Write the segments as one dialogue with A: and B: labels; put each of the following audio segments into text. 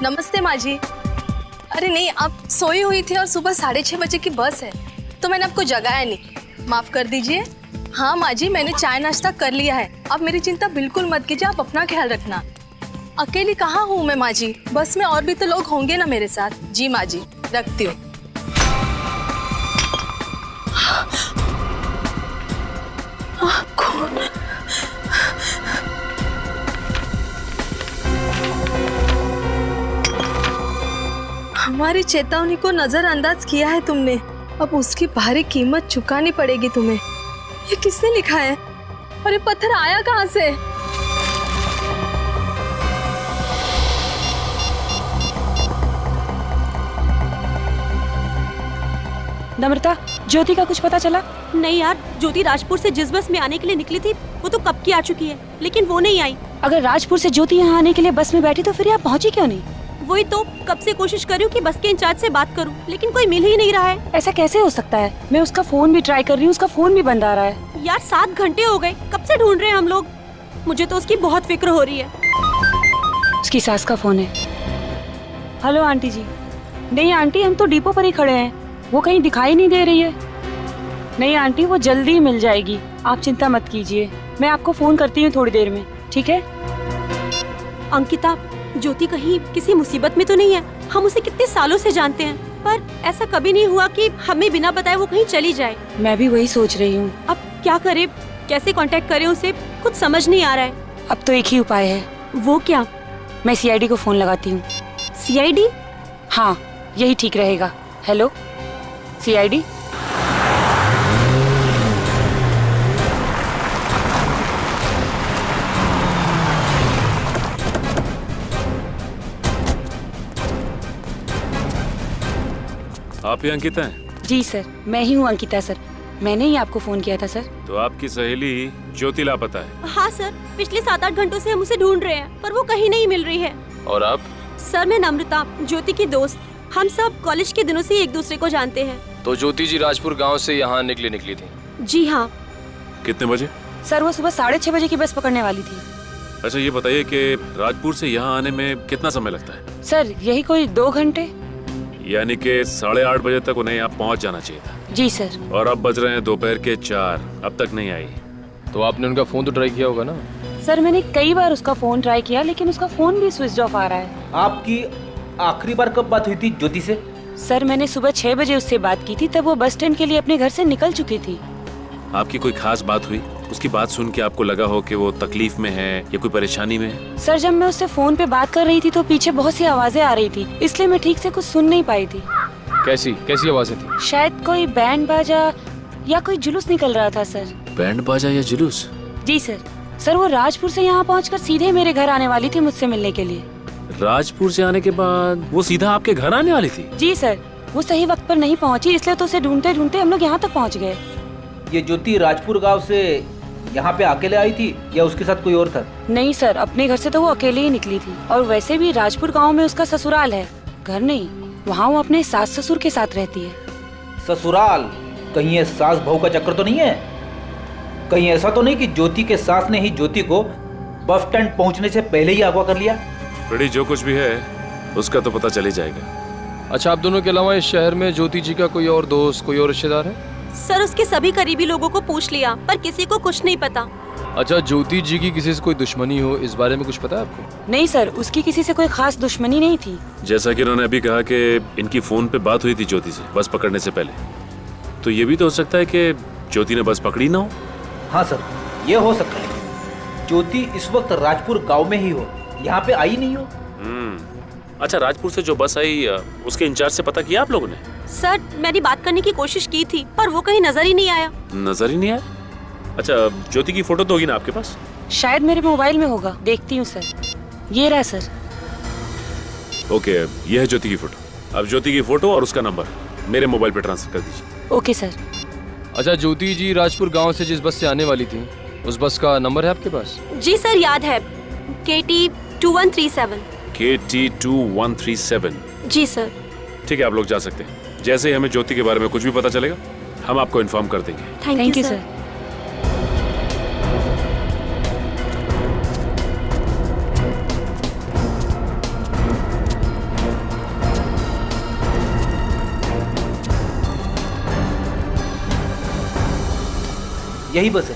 A: नमस्ते माँ जी। अरे नहीं, आप सोई हुई थी और सुबह 6:30 बजे की बस है तो मैंने आपको जगाया नहीं, माफ कर दीजिए। हाँ माँ जी, मैंने चाय नाश्ता कर लिया है। आप मेरी चिंता बिल्कुल मत कीजिए, आप अपना ख्याल रखना। अकेली कहाँ हूँ मैं माँ जी, बस में और भी तो लोग होंगे ना मेरे साथ। जी माँ जी, रखती हूँ। हमारी चेतावनी को नजरअंदाज किया है तुमने, अब उसकी भारी कीमत चुकानी पड़ेगी तुम्हें। ये किसने लिखा है और ये पत्थर आया कहाँ से?
B: नम्रता, ज्योति का कुछ पता चला?
C: नहीं यार, ज्योति राजपुर से जिस बस में आने के लिए निकली थी वो तो कब की आ चुकी है, लेकिन वो नहीं आई।
B: अगर राजपुर से ज्योति यहाँ आने के लिए बस में बैठी तो फिर यहाँ पहुँची क्यों नहीं?
C: वही तो कब से कोशिश कर रही हूँ कि बस के इंचार्ज से बात करूँ, लेकिन कोई मिल ही नहीं रहा है।
B: ऐसा कैसे हो सकता है? मैं उसका फोन भी ट्राई कर रही हूँ, उसका फोन भी बंद आ रहा है।
C: यार 7 घंटे हो गए, कब से ढूंढ रहे हैं हम लोग। मुझे तो उसकी बहुत फिक्र हो रही है।
B: उसकी सास का फोन है। हेलो आंटी जी। नहीं आंटी, हम तो डिपो पर ही खड़े हैं, वो कहीं दिखाई नहीं दे रही है। नहीं आंटी, वो जल्दी मिल जाएगी, आप चिंता मत कीजिए। मैं आपको फोन करती हूँ थोड़ी देर में, ठीक है?
C: अंकिता, ज्योति कहीं किसी मुसीबत में तो नहीं है? हम उसे कितने सालों से जानते हैं, पर ऐसा कभी नहीं हुआ कि हमें बिना बताए वो कहीं चली जाए।
B: मैं भी वही सोच रही हूँ।
C: अब क्या करें, कैसे कांटेक्ट करें उसे, कुछ समझ नहीं आ रहा है।
B: अब तो एक ही उपाय है।
C: वो क्या?
B: मैं सीआईडी को फोन लगाती हूँ।
C: सीआईडी?
B: हाँ, यही ठीक रहेगा। Hello CID.
D: आप ही अंकिता हैं?
B: जी सर, मैं ही हूँ अंकिता सर। मैंने ही आपको फोन किया था सर।
D: तो आपकी सहेली ज्योति लापता है?
C: हाँ सर, पिछले 7-8 घंटों से हम उसे ढूंढ रहे हैं, पर वो कहीं नहीं मिल रही है।
D: और आप?
C: सर मैं नम्रता, ज्योति की दोस्त। हम सब कॉलेज के दिनों से एक दूसरे को जानते हैं।
E: तो ज्योति जी राजपुर गांव से यहाँ निकली थी?
C: जी हाँ।
D: कितने बजे?
B: सर वो सुबह 6:30 बजे की बस पकड़ने वाली थी।
D: अच्छा ये बताइए कि राजपुर से यहाँ आने में कितना समय लगता है?
B: सर यही कोई 2 घंटे।
D: यानी कि 8:30 बजे तक उन्हें यहाँ पहुँच जाना चाहिए था।
B: जी सर।
D: और अब बज रहे हैं दोपहर के 4, अब तक नहीं आई।
E: तो आपने उनका फोन तो ट्राई किया होगा ना?
B: सर मैंने कई बार उसका फोन ट्राई किया, लेकिन उसका फोन भी स्विच ऑफ आ रहा है।
F: आपकी आखिरी बार कब बात हुई थी ज्योति से?
B: सर मैंने सुबह 6 बजे उससे बात की थी, तब वो बस स्टैंड के लिए अपने घर से निकल चुकी थी।
D: आपकी कोई खास बात हुई? उसकी बात सुन के आपको लगा हो कि वो तकलीफ में है या कोई परेशानी में है?
B: सर जब मैं उससे फोन पे बात कर रही थी तो पीछे बहुत सी आवाजें आ रही थी, इसलिए मैं ठीक से कुछ सुन नहीं पाई थी।
E: कैसी आवाजें थी?
B: शायद कोई बैंड बाजा या कोई जुलूस निकल रहा था सर।
D: बैंड बाजा या जुलूस?
B: जी सर। सर वो राजपुर से यहाँ पहुँचकर सीधे मेरे घर आने वाली थी मुझसे मिलने के लिए।
D: राजपुर से आने के बाद वो सीधा आपके घर आने वाली थी?
B: जी सर, वो सही वक्त पर नहीं पहुँची, इसलिए तो उसे ढूंढते ढूंढते हम लोग यहाँ तक पहुँच गए।
F: ये ज्योति राजपुर गांव से यहाँ पे अकेले आई थी या उसके साथ कोई और था?
B: नहीं सर, अपने घर से तो वो अकेले ही निकली थी, और वैसे भी राजपुर गांव में उसका ससुराल है, घर नहीं। वहाँ वो अपने सास ससुर के साथ रहती है।
F: ससुराल? कहीं ये सास बहू का चक्कर तो नहीं है? कहीं ऐसा तो नहीं कि ज्योति के सास ने ही ज्योति को बस स्टैंड पहुँचने से पहले ही अगवा कर लिया?
D: बड़ी जो कुछ भी है उसका तो पता चल ही जाएगा।
E: अच्छा, आप दोनों के अलावा इस शहर में ज्योति जी का कोई और दोस्त, कोई और रिश्तेदार है?
C: सर उसके सभी करीबी लोगों को पूछ लिया, पर किसी को कुछ नहीं पता।
E: अच्छा, ज्योति जी की किसी से कोई दुश्मनी हो, इस बारे में कुछ पता है आपको?
B: नहीं सर, उसकी किसी से कोई खास दुश्मनी नहीं थी।
D: जैसा कि उन्होंने अभी कहा कि इनकी फोन पे बात हुई थी ज्योति से बस पकड़ने से पहले, तो ये भी तो हो सकता है कि ज्योति ने बस पकड़ी ना हो।
F: हाँ सर, ये हो सकता है। ज्योति इस वक्त राजपुर गांव में ही हो, यहाँ पे आई नहीं हो।
D: अच्छा, राजपुर से जो बस आई उसके इंचार्ज से पता किया आप लोगों ने?
C: सर मैंने बात करने की कोशिश की थी, पर वो कहीं नजर ही नहीं आया।
D: नजर ही नहीं आया? अच्छा, ज्योति की फोटो तो होगी ना आपके पास?
B: शायद मेरे मोबाइल में होगा, देखती हूँ सर। ये रहा सर।
D: ओके, ये है ज्योति की फोटो। अब ज्योति की फोटो और उसका नंबर मेरे मोबाइल पे ट्रांसफर कर दीजिए।
B: Okay sir.
E: अच्छा, ज्योति जी राजपुर गांव से जिस बस से आने वाली थी, उस बस का नंबर है आपके पास?
C: जी सर, याद है, KT 2137।
D: KT 2137।
C: जी सर।
D: ठीक है, आप लोग जा सकते हैं। जैसे ही हमें ज्योति के बारे में कुछ भी पता चलेगा हम आपको इन्फॉर्म कर देंगे।
C: Thank you sir.
F: यही बस है।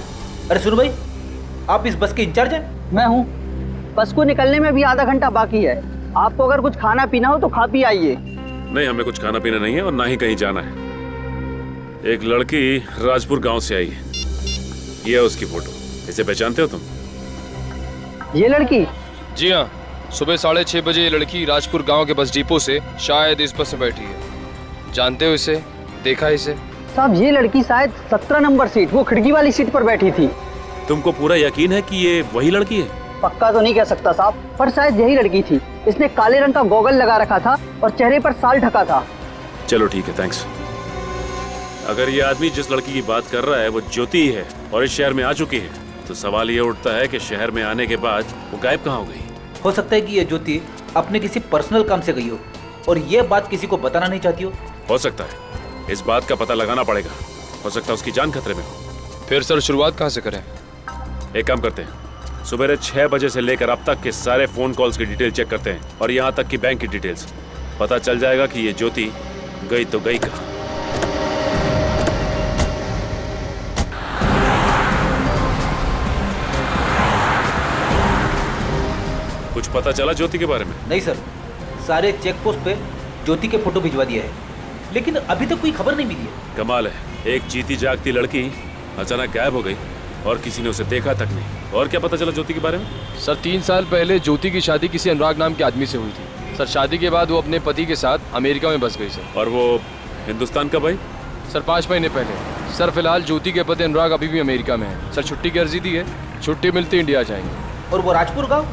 F: अरे सुनो भाई, आप इस बस के इंचार्ज हैं?
G: मैं हूँ। बस को निकलने में भी आधा घंटा बाकी है। आपको अगर कुछ खाना पीना हो तो खा पी आइए।
D: नहीं, हमें कुछ खाना पीना नहीं है और ना ही कहीं जाना है। एक लड़की राजपुर गांव से आई है, ये है उसकी फोटो। इसे पहचानते हो तुम?
G: ये लड़की?
E: जी हाँ, सुबह 6:30 बजे ये लड़की राजपुर गांव के बस डिपो से शायद इस बस में बैठी है। जानते हो इसे? देखा इसे?
G: साहब ये लड़की शायद 17 नंबर सीट, वो खिड़की वाली सीट पर बैठी थी।
D: तुमको पूरा यकीन है कि ये वही लड़की है?
G: पक्का तो नहीं कह सकता साहब, पर शायद यही लड़की थी। इसने काले रंग का गॉगल लगा रखा था और चेहरे पर साल ढका था।
D: चलो ठीक है, थैंक्स। अगर ये आदमी जिस लड़की की बात कर रहा है वो ज्योति ही है और इस शहर में आ चुकी है, तो सवाल ये उठता है कि शहर में आने के बाद वो गायब कहाँ हो गई?
F: हो सकता है कि ये ज्योति अपने किसी पर्सनल काम से गई हो और ये बात किसी को बताना नहीं चाहती हो
D: सकता है, इस बात का पता लगाना पड़ेगा। हो सकता है उसकी जान खतरे में हो।
E: फिर सर शुरुआत कहाँ से करें?
D: एक काम करते हैं, सुबह 6 बजे से लेकर अब तक के सारे फोन कॉल्स की डिटेल चेक करते हैं और यहाँ तक कि बैंक की डिटेल्स। पता चल जाएगा कि ये ज्योति गई तो गई कहाँ। कुछ पता चला ज्योति के बारे में?
F: नहीं सर, सारे चेक पोस्ट पे ज्योति के फोटो भिजवा दिया है, लेकिन अभी तक कोई खबर नहीं मिली है।
D: कमाल है, एक जीती जागती लड़की अचानक गायब हो गई और किसी ने उसे देखा तक नहीं। और क्या पता चला ज्योति के बारे में?
E: सर 3 साल पहले ज्योति की शादी किसी अनुराग नाम के आदमी से हुई थी। सर शादी के बाद वो अपने पति के साथ अमेरिका में बस गई सर।
D: और वो हिंदुस्तान कब आई?
E: सर 5 महीने पहले। सर फिलहाल ज्योति के पति अनुराग अभी भी अमेरिका में है। सर छुट्टी की अर्जी दी है, छुट्टी मिलती इंडिया जाएंगे।
F: और वो राजपुर गांव,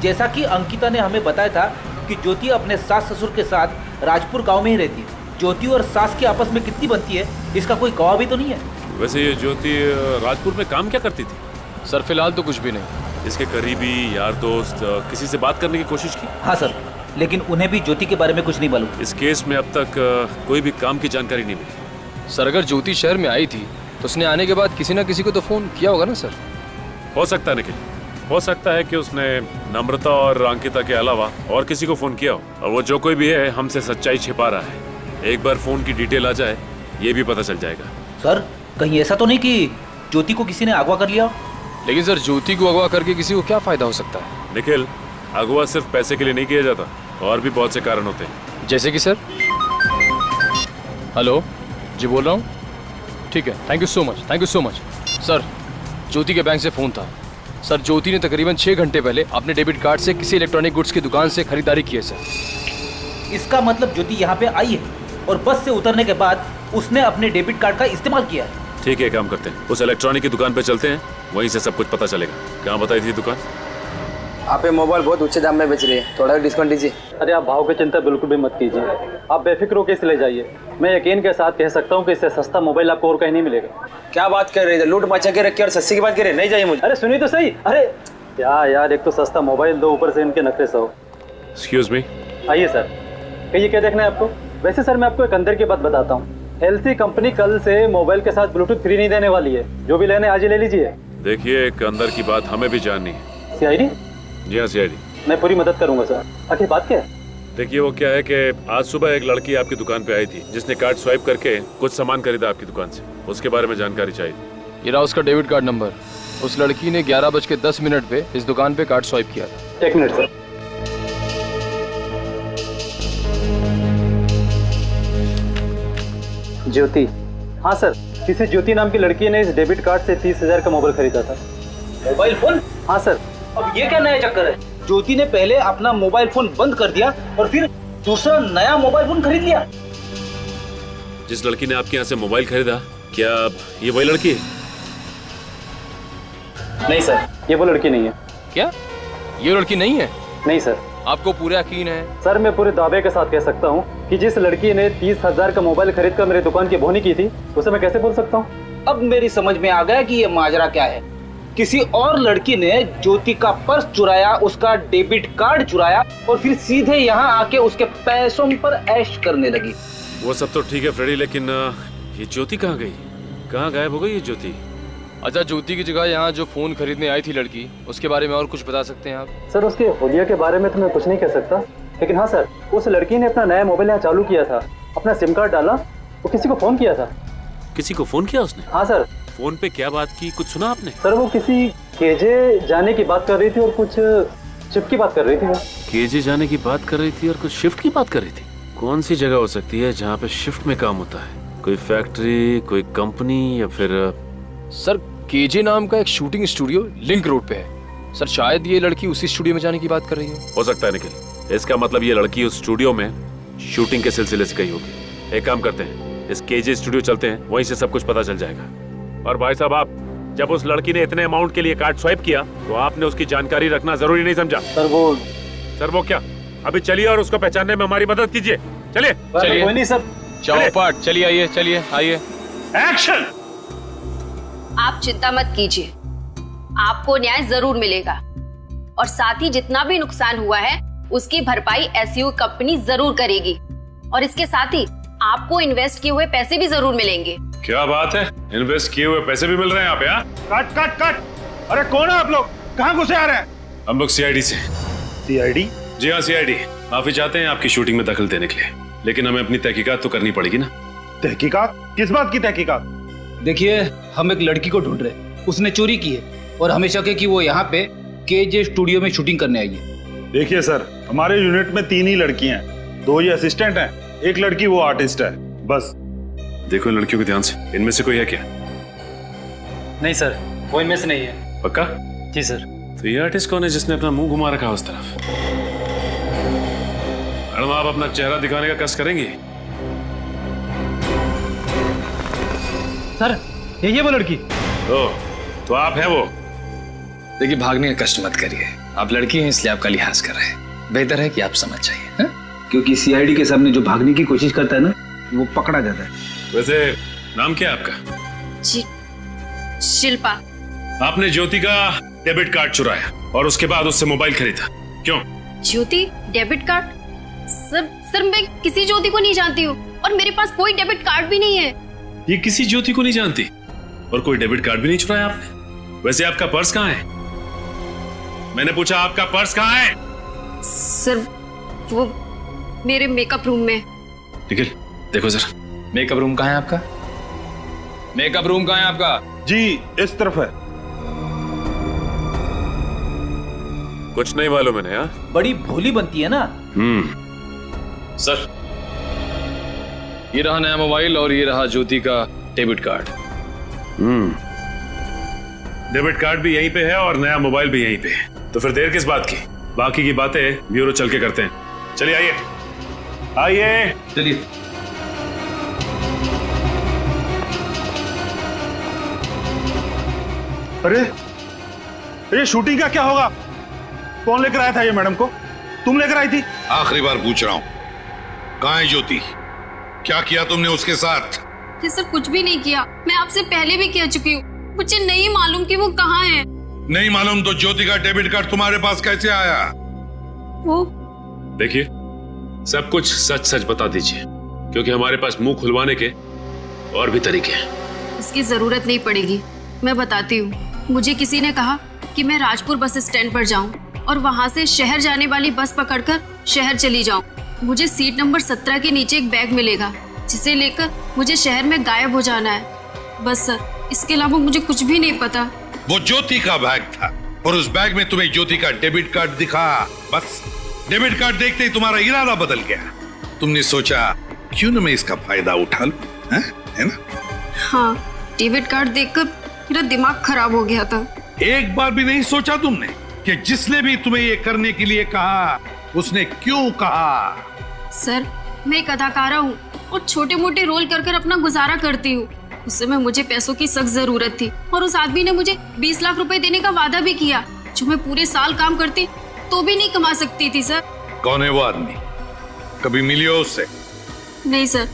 F: जैसा कि अंकिता ने हमें बताया था कि ज्योति अपने सास ससुर के साथ राजपुर गांव में ही रहती है। ज्योति और सास की आपस में कितनी बनती है इसका कोई गवाह भी तो नहीं है।
D: वैसे ये ज्योति राजपुर में काम क्या करती थी?
E: सर फिलहाल तो कुछ भी नहीं।
D: इसके करीबी यार दोस्त किसी से बात करने की कोशिश की?
F: हाँ सर, लेकिन उन्हें भी ज्योति के बारे में कुछ नहीं मालूम।
D: इस केस में अब तक कोई भी काम की जानकारी नहीं मिली।
E: सर अगर ज्योति शहर में आई थी तो उसने आने के बाद किसी न किसी को तो फोन किया होगा ना सर?
D: हो सकता है निखिल, हो सकता है कि उसने नम्रता और अंकिता के अलावा और किसी को फोन किया हो, और वो जो कोई भी है हमसे सच्चाई छिपा रहा है। एक बार फोन की डिटेल आ जाए ये भी पता चल जाएगा।
F: सर कहीं ऐसा तो नहीं कि ज्योति को किसी ने अगवा कर लिया?
E: लेकिन सर ज्योति को अगवा करके किसी को क्या फायदा हो सकता है?
D: निखिल, अगवा सिर्फ पैसे के लिए नहीं किया जाता, और भी बहुत से कारण होते हैं।
E: जैसे कि सर? हेलो जी, बोल रहा हूँ। ठीक है, thank you so much, thank you so much. Sir Jyoti के बैंक से फ़ोन था। सर ज्योति ने तकरीबन 6 घंटे पहले अपने डेबिट कार्ड से किसी इलेक्ट्रॉनिक गुड्स की दुकान से खरीदारी की है सर।
F: इसका मतलब ज्योति यहाँ पे आई है और बस से उतरने के बाद उसने अपने डेबिट कार्ड का इस्तेमाल किया है।
D: ठीक है, काम करते हैं, उस इलेक्ट्रॉनिक की दुकान पे चलते हैं, वहीं से सब कुछ पता चलेगा। कहाँ बताई थी दुकान?
H: आप ये मोबाइल बहुत ऊंचे दाम में बेच रही है, थोड़ा डिस्काउंट दीजिए।
I: अरे आप भाव की चिंता बिल्कुल भी मत कीजिए, आप बेफिक्र होकर इसे ले जाइए। मैं यकीन के साथ कह सकता हूँ कि इससे सस्ता मोबाइल आपको और कहीं नहीं मिलेगा।
H: क्या बात कर रही है, लूट मचा के रखी और सस्ती की बात कर रहे हैं? नहीं चाहिए मुझे।
I: अरे सुनिए तो सही। अरे यार एक तो सस्ता मोबाइल दो, ऊपर से इनके नखरे सो।
D: Excuse me.
I: आइए सर, कहिए क्या देखना है आपको? वैसे सर मैं आपको एक अंदर की बात बताता हूँ, एलसी कंपनी कल से मोबाइल के साथ ब्लूटूथ फ्री नहीं देने वाली है। जो भी लेने आज ही ले लीजिए।
D: देखिए, एक अंदर की बात हमें भी जाननी है।
I: सीआईडी?
D: जी हाँ, सीआईडी।
I: मैं पूरी मदद करूंगा सर। आखिर बात क्या है?
D: देखिए, वो क्या है कि आज सुबह एक लड़की आपकी दुकान पे आई थी जिसने कार्ड स्वाइप करके कुछ सामान खरीदा आपकी दुकान से। उसके बारे में जानकारी चाहिए।
E: ये रहा उसका डेबिट कार्ड नंबर। उस लड़की ने 11:10 पे इस दुकान पे कार्ड स्वाइप किया था।
I: 1 मिनट सर। ज्योति? हाँ सर, किसी ज्योति नाम की लड़की ने इस डेबिट कार्ड से 30,000 का मोबाइल खरीदा था।
F: Mobile phone?
I: हाँ सर।
F: अब ये क्या नया चक्कर है? ज्योति ने पहले अपना मोबाइल फोन बंद कर दिया और फिर दूसरा नया मोबाइल फोन खरीद लिया।
D: जिस लड़की ने आपके यहाँ से मोबाइल खरीदा, क्या ये वही लड़की है?
I: नहीं सर, ये वो लड़की नहीं है।
E: क्या ये लड़की नहीं है?
I: नहीं सर।
E: आपको पूरा यकीन है?
I: सर मैं पूरे दावे के साथ कह सकता हूँ कि जिस लड़की ने 30,000 का मोबाइल खरीद कर मेरी दुकान की बोनी की थी, उसे मैं कैसे बोल सकता हूँ?
F: अब मेरी समझ में आ गया कि ये माजरा क्या है। किसी और लड़की ने ज्योति का पर्स चुराया, उसका डेबिट कार्ड चुराया और फिर सीधे यहाँ आके उसके पैसों पर ऐश करने लगी।
D: वो सब तो ठीक है फ्रेडी, लेकिन ये ज्योति कहाँ गई? कहाँ गायब हो गई ये ज्योति?
E: अच्छा, ज्योति की जगह यहाँ जो फोन खरीदने आई थी लड़की, उसके बारे में और कुछ बता सकते हैं आप?
I: सर उसके हुलिया के बारे में तो मैं कुछ नहीं कह सकता, लेकिन हाँ सर, उस लड़की ने अपना नया मोबाइल यहाँ चालू किया था, अपना सिम कार्ड डाला, वो किसी को फोन किया था।
D: किसी को फोन किया उसने?
I: हाँ सर,
D: फोन पे क्या बात की, कुछ सुना आपने?
I: सर वो किसी केजे जाने की बात कर रही थी और कुछ शिफ्ट की बात कर रही थी।
D: केजे जाने की बात कर रही थी और कुछ शिफ्ट की बात कर रही थी। कौन सी जगह हो सकती है जहाँ पे शिफ्ट में काम होता है? कोई फैक्ट्री, कोई कंपनी या फिर?
E: सर केजे नाम का एक शूटिंग स्टूडियो लिंक रोड पे है सर। शायद ये लड़की उसी स्टूडियो में जाने की बात कर रही हो
D: सकता है निखिल। इसका मतलब ये लड़की उस स्टूडियो में शूटिंग के सिलसिले से गई होगी। एक काम करते हैं, इस केजे स्टूडियो चलते हैं, वहीं से सब कुछ पता चल जाएगा। और भाई साहब, आप जब उस लड़की ने इतने अमाउंट के लिए कार्ड स्वाइप किया तो आपने उसकी जानकारी रखना जरूरी नहीं समझा? सर वो क्या? अभी चलिए और उसको पहचानने में हमारी मदद कीजिए। चलिए
E: चलिए।
I: कोई नहीं सर,
E: जाओ पार्ट, चलिए आइए, चलिए आइए।
D: एक्शन।
J: आप चिंता मत कीजिए, आपको न्याय जरूर मिलेगा और साथ ही जितना भी नुकसान हुआ है उसकी भरपाई एसयू कंपनी जरूर करेगी और इसके साथ ही आपको इन्वेस्ट किए हुए पैसे भी जरूर मिलेंगे।
D: क्या बात है, इन्वेस्ट किए हुए पैसे भी मिल रहे हैं यहाँ पे?
K: Cut cut cut! अरे कौन है आप लोग? कहाँ घुसे आ रहे हैं?
D: हम लोग सीआईडी से।
K: सीआईडी?
D: जी हाँ, सीआईडी। माफी चाहते हैं आपकी शूटिंग में दखल देने के लिए, लेकिन हमें अपनी तहकीकात तो करनी पड़ेगी ना।
K: तहकीकात? किस बात की तहकीकात?
F: देखिए, हम एक लड़की को ढूंढ रहे, उसने चोरी की है और हमें शक है कि वो यहाँ पे केजे स्टूडियो में शूटिंग करने आई है।
K: देखिए सर, हमारे यूनिट में 3 ही लड़कियां हैं, 2 ये असिस्टेंट हैं, एक लड़की वो आर्टिस्ट है, बस।
D: देखो इन लड़कियों को ध्यान से, इनमें से कोई है क्या?
I: नहीं सर, वो इनमें से नहीं है।
D: पक्का?
I: जी सर।
D: तो ये आर्टिस्ट कौन है जिसने अपना मुंह घुमा रखा है उस तरफ? मैडम, आप अपना चेहरा दिखाने का कष्ट करेंगी?
I: सर ये वो लड़की।
D: तो आप है वो?
L: देखिए, भागने का कष्ट मत करिए, आप लड़की हैं इसलिए आपका लिहाज कर रहे हैं। बेहतर है कि आप समझ जाइए,
F: क्योंकि सीआईडी के सामने जो भागने की कोशिश करता है ना, वो पकड़ा जाता है।
D: वैसे नाम क्या है आपका?
J: जी, शिल्पा।
D: आपने ज्योति का डेबिट कार्ड चुराया और उसके बाद उससे मोबाइल खरीदा, क्यों?
J: ज्योति डेबिट कार्ड? सर मैं किसी ज्योति को नहीं जानती हूँ और मेरे पास कोई डेबिट कार्ड भी नहीं है।
D: ये किसी ज्योति को नहीं जानती और कोई डेबिट कार्ड भी नहीं चुराया आपने? वैसे आपका पर्स कहाँ है? मैंने पूछा आपका पर्स कहाँ है?
J: सर वो मेरे मेकअप रूम में।
D: निखिल देखो जरा,
L: मेकअप रूम कहाँ है आपका? मेकअप रूम कहाँ है आपका?
K: जी इस तरफ है।
D: कुछ नहीं मालूम है ना?
F: बड़ी भोली बनती है ना।
E: सर ये रहा नया मोबाइल और ये रहा ज्योति का डेबिट कार्ड।
D: डेबिट कार्ड भी यहीं पे है और नया मोबाइल भी यहीं पे है, तो फिर देर किस बात की? बाकी की बातें ब्यूरो चल के करते हैं। चलिए आइए आइए।
F: चलिए।
K: अरे ये शूटिंग का क्या होगा? कौन लेकर आया था ये मैडम को? तुम लेकर आई थी?
M: आखिरी बार पूछ रहा हूँ, कहाँ है ज्योति? क्या किया तुमने उसके साथ?
J: जी सर, कुछ भी नहीं किया, मैं आपसे पहले भी कह चुकी हूँ, मुझे नहीं मालूम कि वो कहाँ है।
M: नहीं मालूम तो ज्योति का डेबिट कार्ड तुम्हारे पास कैसे आया?
J: वो
D: देखिए, सब कुछ सच सच बता दीजिए, क्योंकि हमारे पास मुंह खुलवाने के और भी तरीके हैं।
J: इसकी जरूरत नहीं पड़ेगी, मैं बताती हूँ। मुझे किसी ने कहा कि मैं राजपुर बस स्टैंड पर जाऊं और वहां से शहर जाने वाली बस पकड़कर शहर चली जाऊं। मुझे सीट नंबर 17 के नीचे एक बैग मिलेगा, जिसे लेकर मुझे शहर में गायब हो जाना है। बस सर, इसके अलावा मुझे कुछ भी नहीं पता।
M: वो ज्योति का बैग था और उस बैग में तुम्हें ज्योति का डेबिट कार्ड दिखा। बस डेबिट कार्ड देखते ही तुम्हारा इरादा बदल गया। तुमने सोचा क्यों न मैं इसका फायदा उठा लूं, है ना?
J: हाँ, डेबिट कार्ड देखकर मेरा दिमाग खराब हो गया था।
M: एक बार भी नहीं सोचा तुमने कि जिसने भी तुम्हें ये करने के लिए कहा उसने क्यों कहा?
J: सर, मैं एक अदाकारा हूँ और छोटे मोटे रोल कर कर अपना गुजारा करती हूँ। उस समय मुझे पैसों की सख्त जरूरत थी और उस आदमी ने मुझे 20 लाख रुपए देने का वादा भी किया, जो मैं पूरे साल काम करती तो भी नहीं कमा सकती थी। सर,
M: कौन है वो आदमी? कभी मिली हो उससे?
J: नहीं सर,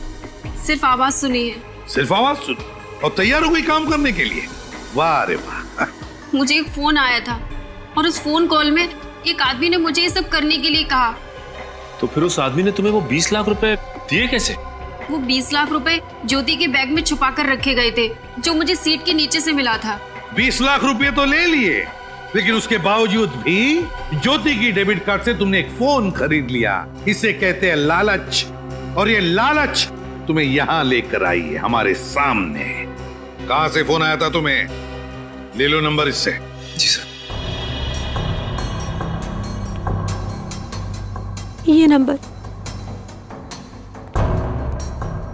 J: सिर्फ आवाज सुनी है।
M: सिर्फ आवाज सुनी और तैयार हो गई काम करने के लिए? वाह रे वाह।
J: मुझे एक फोन आया था और उस फोन कॉल में एक आदमी ने मुझे ये सब करने के लिए कहा।
D: तो फिर उस आदमी ने तुम्हें वो 20 लाख रुपए दिए कैसे?
J: वो 20 लाख रुपए ज्योति के बैग में छुपा कर रखे गए थे, जो मुझे सीट के नीचे से मिला था।
M: 20 लाख रुपए तो ले लिए, लेकिन उसके बावजूद भी ज्योति की डेबिट कार्ड से तुमने एक फोन खरीद लिया। इसे कहते हैं लालच, और ये लालच तुम्हें यहाँ लेकर आई है हमारे सामने। कहां से फोन आया था तुम्हें? ले लो नंबर इससे।
L: जी सर।
C: ये नंबर।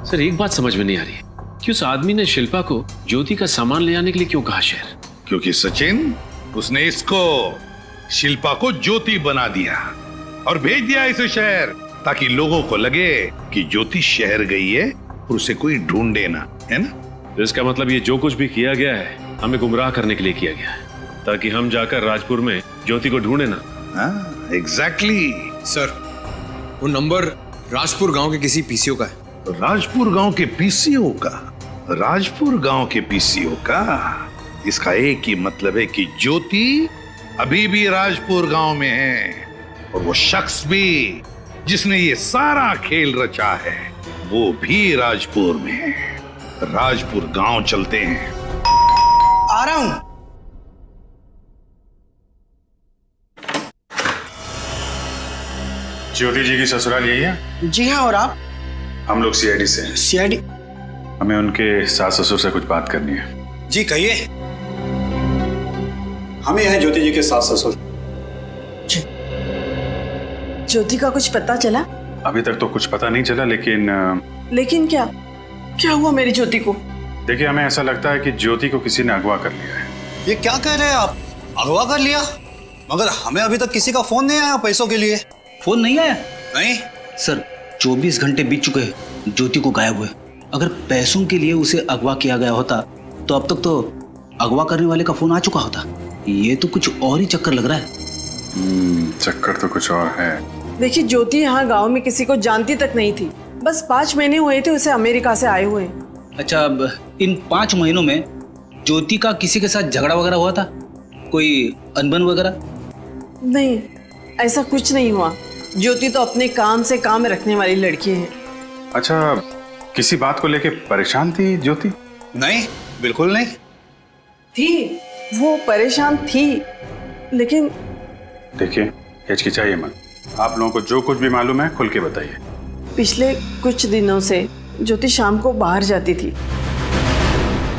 N: सर एक बात समझ में नहीं आ रही कि उस आदमी ने शिल्पा को ज्योति का सामान ले आने के लिए क्यों कहा शहर?
M: क्योंकि सचिन, उसने इसको शिल्पा को ज्योति बना दिया और भेज दिया इसे शहर, ताकि लोगों को लगे कि ज्योति शहर गई है और उसे कोई ढूंढे ना, है ना?
D: तो इसका मतलब ये जो कुछ भी किया गया है हमें गुमराह करने के लिए किया गया है, ताकि हम जाकर राजपुर में ज्योति को ढूंढे ना।
M: हाँ, एग्जैक्टली।
E: सर वो नंबर राजपुर गांव के किसी पीसीओ का है।
M: राजपुर गांव के पीसीओ का? राजपुर गांव के पीसीओ का? इसका एक ही मतलब है कि ज्योति अभी भी राजपुर गांव में है, और वो शख्स भी जिसने ये सारा खेल रचा है वो भी राजपुर में है। राजपुर गांव चलते हैं।
G: आ रहा हूं।
K: ज्योति जी की ससुराल यही है?
G: जी हाँ, और आप?
K: हम लोग सीआईडी से हैं।
G: सीआईडी?
K: हमें उनके सास ससुर से कुछ बात करनी है।
O: जी कहिए। हमें हैं ज्योति जी के सास ससुर।
P: ज्योति का कुछ पता चला?
K: अभी तक तो कुछ पता नहीं चला,
P: लेकिन क्या क्या हुआ मेरी ज्योति को?
K: देखिए, हमें ऐसा लगता है कि ज्योति को किसी ने अगवा कर लिया है।
O: ये क्या कह रहे हैं आप? अगवा कर लिया? मगर हमें अभी तक किसी का फोन नहीं आया पैसों के लिए।
F: फोन नहीं आया?
O: नहीं
F: सर, 24 घंटे बीत चुके हैं ज्योति को गायब हुए। अगर पैसों के लिए उसे अगवा किया गया होता तो अब तक तो अगवा करने वाले का फोन आ चुका होता। ये तो कुछ और ही चक्कर लग रहा है।
K: चक्कर तो कुछ और है।
P: देखिए, ज्योति यहाँ गांव में किसी को जानती तक नहीं थी। बस 5 महीने हुए थे उसे अमेरिका से आए हुए।
F: अच्छा, अब इन 5 महीनों में ज्योति का किसी के साथ झगड़ा वगैरह हुआ था? कोई अनबन वगैरह?
P: नहीं, ऐसा कुछ नहीं हुआ। ज्योति तो अपने काम से काम रखने वाली लड़की है।
K: अच्छा, किसी बात को लेके परेशान थी ज्योति?
O: नहीं, बिल्कुल नहीं
P: थी। वो परेशान थी, लेकिन
K: देखिए, हिचकिचाइए मत। आप लोगों को जो कुछ भी मालूम है खुल के बताइए।
P: पिछले कुछ दिनों से ज्योति शाम को बाहर जाती थी।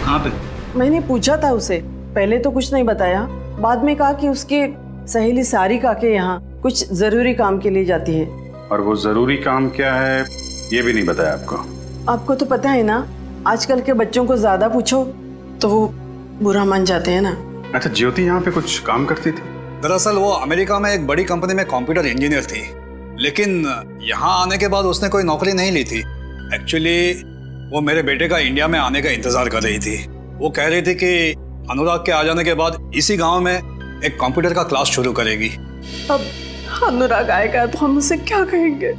F: कहाँ पे?
P: मैंने पूछा था उसे, पहले तो कुछ नहीं बताया, बाद में कहा कि उसके सहेली सारिका के यहाँ कुछ जरूरी काम के लिए जाती है।
K: और वो जरूरी काम क्या है ये भी नहीं बताया आपको?
P: आपको तो पता है ना, आजकल के बच्चों को ज्यादा पूछो तो वो बुरा मान जाते हैं ना।
K: अच्छा, ज्योति यहाँ पे कुछ काम करती थी?
O: दरअसल वो अमेरिका में एक बड़ी कंपनी में कंप्यूटर इंजीनियर थी, लेकिन यहाँ आने के बाद उसने कोई नौकरी नहीं ली थी। एक्चुअली वो मेरे बेटे का इंडिया में आने का इंतजार कर रही थी। वो कह रही थी कि अनुराग के आ जाने के बाद इसी गांव में एक कंप्यूटर का क्लास शुरू करेगी।
P: अब अनुराग आएगा तो हम उसे क्या कहेंगे?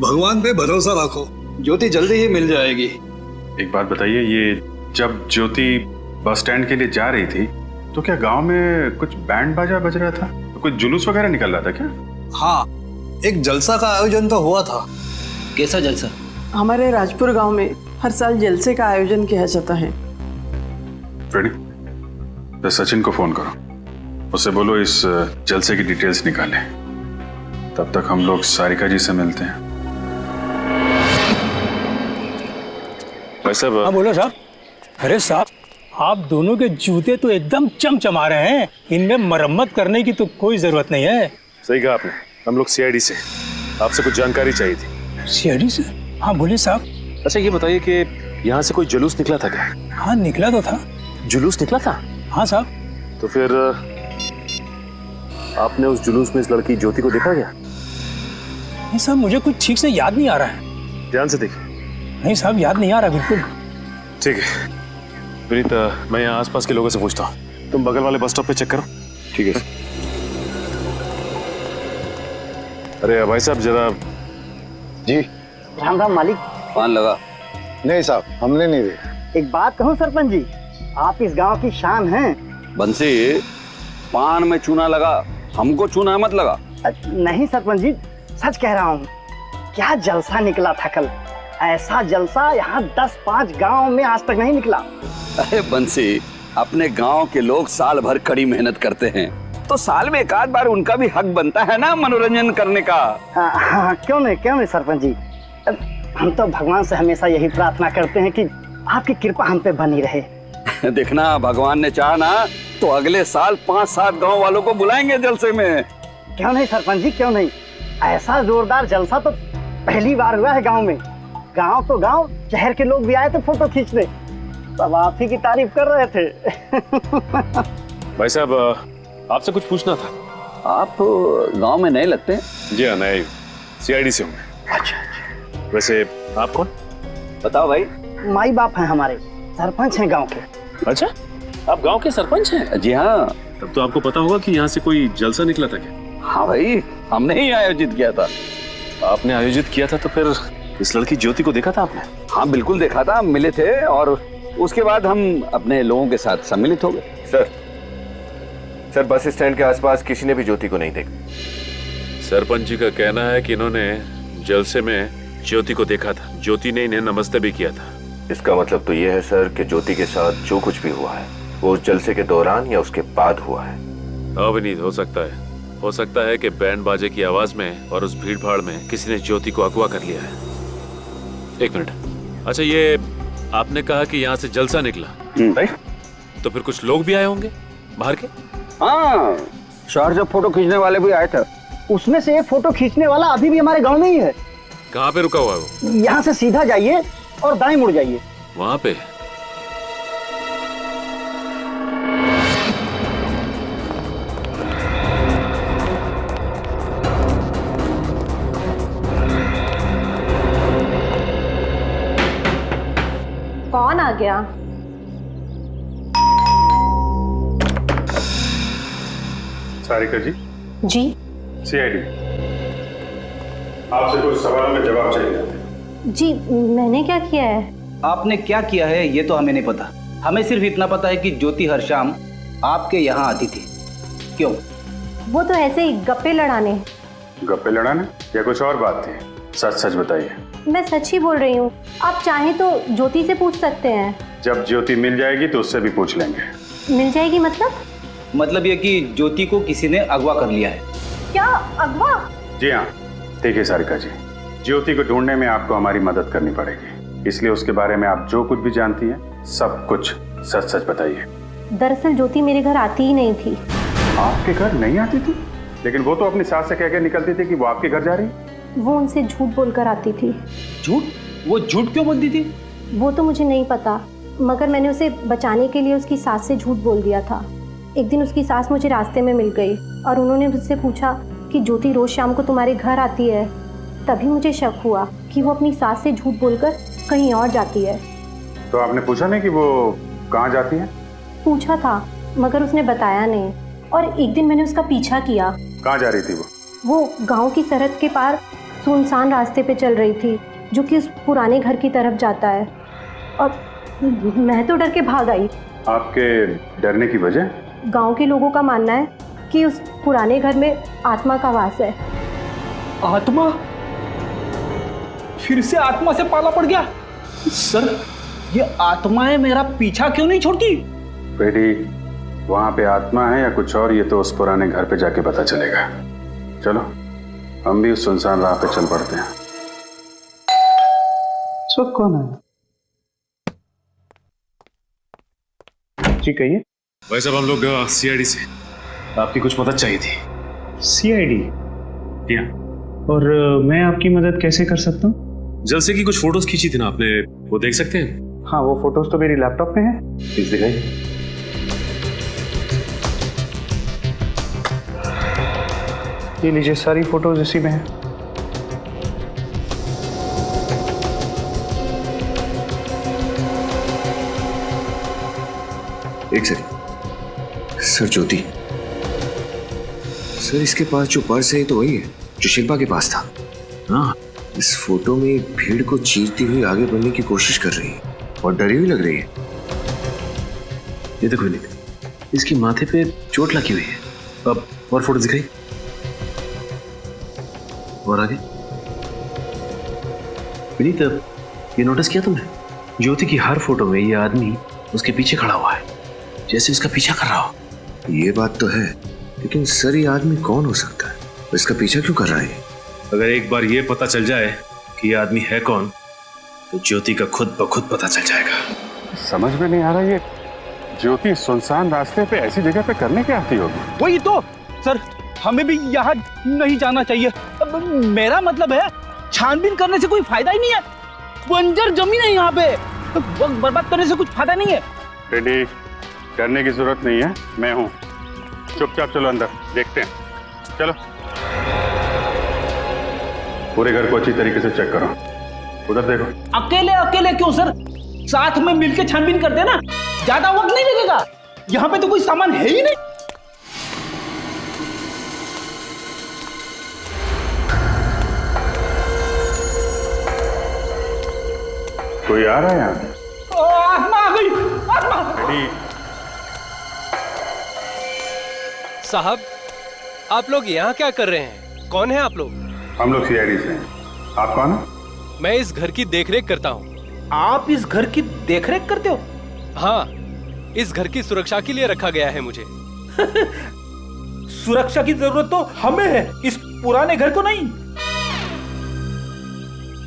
O: भगवान पे भरोसा रखो, ज्योति जल्दी ही मिल जाएगी।
K: एक बात बताइए, ये जब ज्योति बस स्टैंड के लिए जा रही थी तो क्या गांव में कुछ बैंड बाजा बज रहा था? तो कुछ जुलूस वगैरह निकल रहा था क्या?
O: हाँ, एक जलसा का आयोजन तो हुआ था।
F: कैसा जलसा?
P: हमारे राजपुर गांव में हर साल जलसे का आयोजन किया जाता है।
K: तो सचिन को फोन करो, उससे बोलो इस जलसे की डिटेल्स निकाले। तब तक हम लोग सारिका जी से मिलते हैं।
Q: हाँ बोलो साहब। अरे साहब, आप दोनों के जूते तो एकदम चमचमा रहे हैं, इनमें मरम्मत करने की तो कोई जरूरत नहीं है।
D: सही कहा आपने। हम लोग सीआईडी से, आपसे कुछ जानकारी चाहिए थी।
Q: सीआईडी से? हाँ बोलिए साहब।
N: अच्छा, ये बताइए कि यहाँ से कोई जुलूस निकला था क्या?
Q: हाँ निकला तो था।
N: जुलूस निकला था?
Q: हाँ साहब।
N: तो फिर आपने उस जुलूस में इस लड़की ज्योति को देखा क्या?
Q: नहीं साहब, मुझे कुछ ठीक से याद नहीं आ रहा है।
D: ध्यान से देखिए।
Q: नहीं साहब, याद नहीं आ रहा बिल्कुल।
D: ठीक है विनीत, मैं यहाँ आसपास के लोगों से पूछता हूँ, तुम बगल वाले बस स्टॉप पे चेक करो। ठीक है। अरे भाई साहब जरा।
G: जी। राम राम मालिक।
R: पान लगा?
S: नहीं साहब, हमने नहीं देखा।
G: एक बात कहूँ सरपंच जी, आप इस गांव की शान हैं।
R: बंसी, पान में चूना लगा, हमको चूना मत लगा।
G: नहीं सरपंच जी, सच कह रहा हूँ। क्या जलसा निकला था कल, ऐसा जलसा यहाँ 10-5 गांव में आज तक नहीं निकला।
R: अरे बंसी, अपने गांव के लोग साल भर कड़ी मेहनत करते हैं, तो साल में एक आध बार उनका भी हक बनता है ना मनोरंजन करने का।
G: हाँ, क्यों नहीं सरपंच जी। हम तो भगवान से हमेशा यही प्रार्थना करते हैं कि आपकी कृपा हम पे बनी रहे।
R: देखना भगवान ने चाहा ना तो अगले साल 5-7 गांव वालों को बुलाएंगे जलसे में।
G: क्यों नहीं सरपंच जी, क्यों नहीं। ऐसा जोरदार जलसा तो पहली बार हुआ है गांव में। गांव तो गांव, शहर के लोग भी आए थे फोटो खींचने, सब आप ही की तारीफ कर रहे थे।
D: भाई साहब, आपसे कुछ पूछना था।
R: आप गांव में नए लगते हैं?
D: जी हाँ, नए CID से हूँ।
G: अच्छा।
D: वैसे आप कौन?
R: बताओ भाई।
G: माई बाप हैं हमारे, सरपंच हैं गांव के।
N: अच्छा, आप गांव के सरपंच हैं?
R: जी हाँ।
N: तब तो आपको पता होगा कि यहाँ से कोई जलसा निकला था क्या?
R: हाँ भाई, हमने ही आयोजित किया था।
N: आपने आयोजित किया था तो फिर इस लड़की ज्योति को देखा था आपने?
R: हाँ बिल्कुल देखा था, मिले थे और उसके बाद हम अपने लोगों के साथ सम्मिलित हो गए।
T: सर, बस स्टैंड के आसपास किसी ने भी ज्योति को नहीं देखा।
D: सरपंच जी का कहना है कि इन्होंने जलसे में ज्योति को देखा था। ज्योति ने इन्हें नमस्ते भी किया था।
T: इसका मतलब तो ये है सर कि ज्योति के साथ जो कुछ भी हुआ है वो उस जलसे के दौरान या उसके बाद हुआ है।
D: अविनीत हो सकता है कि बैंड बाजे की आवाज में और उस भीड़ भाड़ में किसी ने ज्योति को अगवा कर लिया है। एक मिनट, अच्छा ये आपने कहा कि यहाँ से जलसा निकला, तो फिर कुछ लोग भी आए होंगे बाहर के?
R: हाँ, शहर से फोटो खींचने वाले भी आए थे।
G: उसमें से एक फोटो खींचने वाला अभी भी हमारे गांव में ही है।
D: कहाँ पे रुका हुआ है वो?
G: यहाँ से सीधा जाइए और दाएं मुड़ जाइए,
D: वहां पे।
C: कौन आ गया?
K: सारिका जी।
C: जी।
K: CID, आपसे कुछ सवालों में जवाब चाहिए।
C: जी, मैंने क्या किया है?
H: आपने क्या किया है ये तो हमें नहीं पता। हमें सिर्फ इतना पता है कि ज्योति हर शाम आपके यहाँ आती थी। क्यों?
C: वो तो ऐसे ही गप्पे लड़ाने।
K: गप्पे लड़ाने या कुछ और बात थी? सच सच बताइए।
C: मैं सच ही बोल रही हूँ, आप चाहें तो ज्योति से पूछ सकते हैं।
K: जब ज्योति मिल जाएगी तो उससे भी पूछ लेंगे।
C: मिल जाएगी मतलब?
H: मतलब ये कि ज्योति को किसी ने अगवा कर लिया है।
C: क्या अगवा?
K: जी हाँ, देखिए सारिका जी, ज्योति को ढूंढने में आपको हमारी मदद करनी पड़ेगी, इसलिए उसके बारे में आप जो कुछ भी जानती हैं सब कुछ सच सच बताइए।
C: दरअसल ज्योति मेरे घर आती ही नहीं थी।
K: आपके घर नहीं आती थी? लेकिन वो तो अपनी सास से कह के निकलती थी कि वो आपके घर जा रही।
C: वो उनसे झूठ बोलकर आती थी।
H: झूठ? वो झूठ क्यों बोलती थी?
C: वो तो मुझे नहीं पता, मगर मैंने उसे बचाने के लिए उसकी सास से झूठ बोल दिया था। एक दिन उसकी सास मुझे रास्ते में मिल गई और उन्होंने मुझसे पूछा कि ज्योति रोज शाम को तुम्हारे घर आती है। तभी मुझे शक हुआ कि वो अपनी सास से झूठ बोलकर कहीं और जाती है।
K: तो आपने पूछा नहीं कि वो कहाँ जाती है?
C: पूछा था, मगर उसने बताया नहीं। और एक दिन मैंने उसका पीछा किया।
K: कहाँ जा रही थी
C: वो गांव की सरहद के पार सुनसान रास्ते पे चल रही थी, जो कि उस पुराने घर की तरफ जाता है। और मैं तो डर के भाग आई।
K: आपके डरने की वजह?
C: गांव के लोगों का मानना है कि उस पुराने घर में आत्मा का वास है।
H: आत्मा? फिर से आत्मा से पाला पड़ गया? सर, ये आत्माएं मेरा पीछा क्यों नहीं छोड़ती?
K: बेटी, वहां पे आत्मा है या कुछ और, ये तो उस पुराने घर पे जाके पता चलेगा। चलो हम भी उस सुनसान राह पे चल पड़ते हैं।
G: इस वक्त कौन है?
K: जी कहिए।
D: भाई साहब, हम लोग CID से आपकी कुछ मदद चाहिए थी।
K: CID?
D: क्या?
K: और मैं आपकी मदद कैसे कर सकता हूँ?
D: जलसे की कुछ फोटोज खींची थी ना आपने, वो देख सकते हैं?
K: हाँ, वो फोटोज तो मेरी लैपटॉप में है।
D: प्लीज दिखाइए।
K: ये लीजिए, सारी फोटोज इसी में है।
T: एक सेकंड सर, ज्योति सर, इसके पास जो पर्स है तो वही है जो शिल्पा के पास था। हाँ, इस फोटो में भीड़ को चीरती हुई आगे बढ़ने की कोशिश कर रही है और डरी हुई लग रही है।
N: ये देखो विनीत, इसकी माथे पे चोट लगी हुई है। अब और फोटो दिखाई, और आगे। विनीत, ये नोटिस किया तुमने? ज्योति की हर फोटो में ये आदमी उसके पीछे खड़ा हुआ है, जैसे उसका पीछा कर रहा हो।
T: ये बात तो है, लेकिन सर ये आदमी कौन हो सकता है? इसका पीछा क्यों कर रहा है?
N: अगर एक बार ये पता चल जाए कि ये आदमी है कौन, तो ज्योति का खुद ब खुद पता चल जाएगा।
K: समझ में नहीं आ रहा, ज्योति सुनसान रास्ते पे ऐसी जगह पे करने क्या आती होगी?
U: वही तो सर, हमें भी यहाँ नहीं जाना चाहिए। अब मेरा मतलब है छानबीन करने से कोई फायदा ही नहीं है। बंजर जमीन है यहाँ पे, वक्त बर्बाद करने से कुछ फायदा नहीं है।
K: रेडी करने की जरूरत नहीं है, मैं हूँ। चुपचाप चलो अंदर, देखते हैं। चलो पूरे घर को अच्छी तरीके से चेक करो। उधर देखो।
U: अकेले अकेले क्यों सर, साथ में मिलके छानबीन करते हैं ना, ज्यादा वक्त नहीं लगेगा। यहाँ पे तो कोई सामान है ही नहीं।
K: कोई आ रहा है यहाँ?
U: आत्मा आ गई, आत्मा।
K: रेडी।
V: साहब, आप लोग यहाँ क्या कर रहे हैं? कौन है आप लोग?
K: हम लोग सीआईडी से हैं। आप कौन हो?
V: मैं इस घर की देखरेख करता हूँ।
U: आप इस घर की देखरेख करते हो?
V: हाँ, इस घर की सुरक्षा के लिए रखा गया है मुझे।
U: सुरक्षा की जरूरत तो हमें है, इस पुराने घर को नहीं।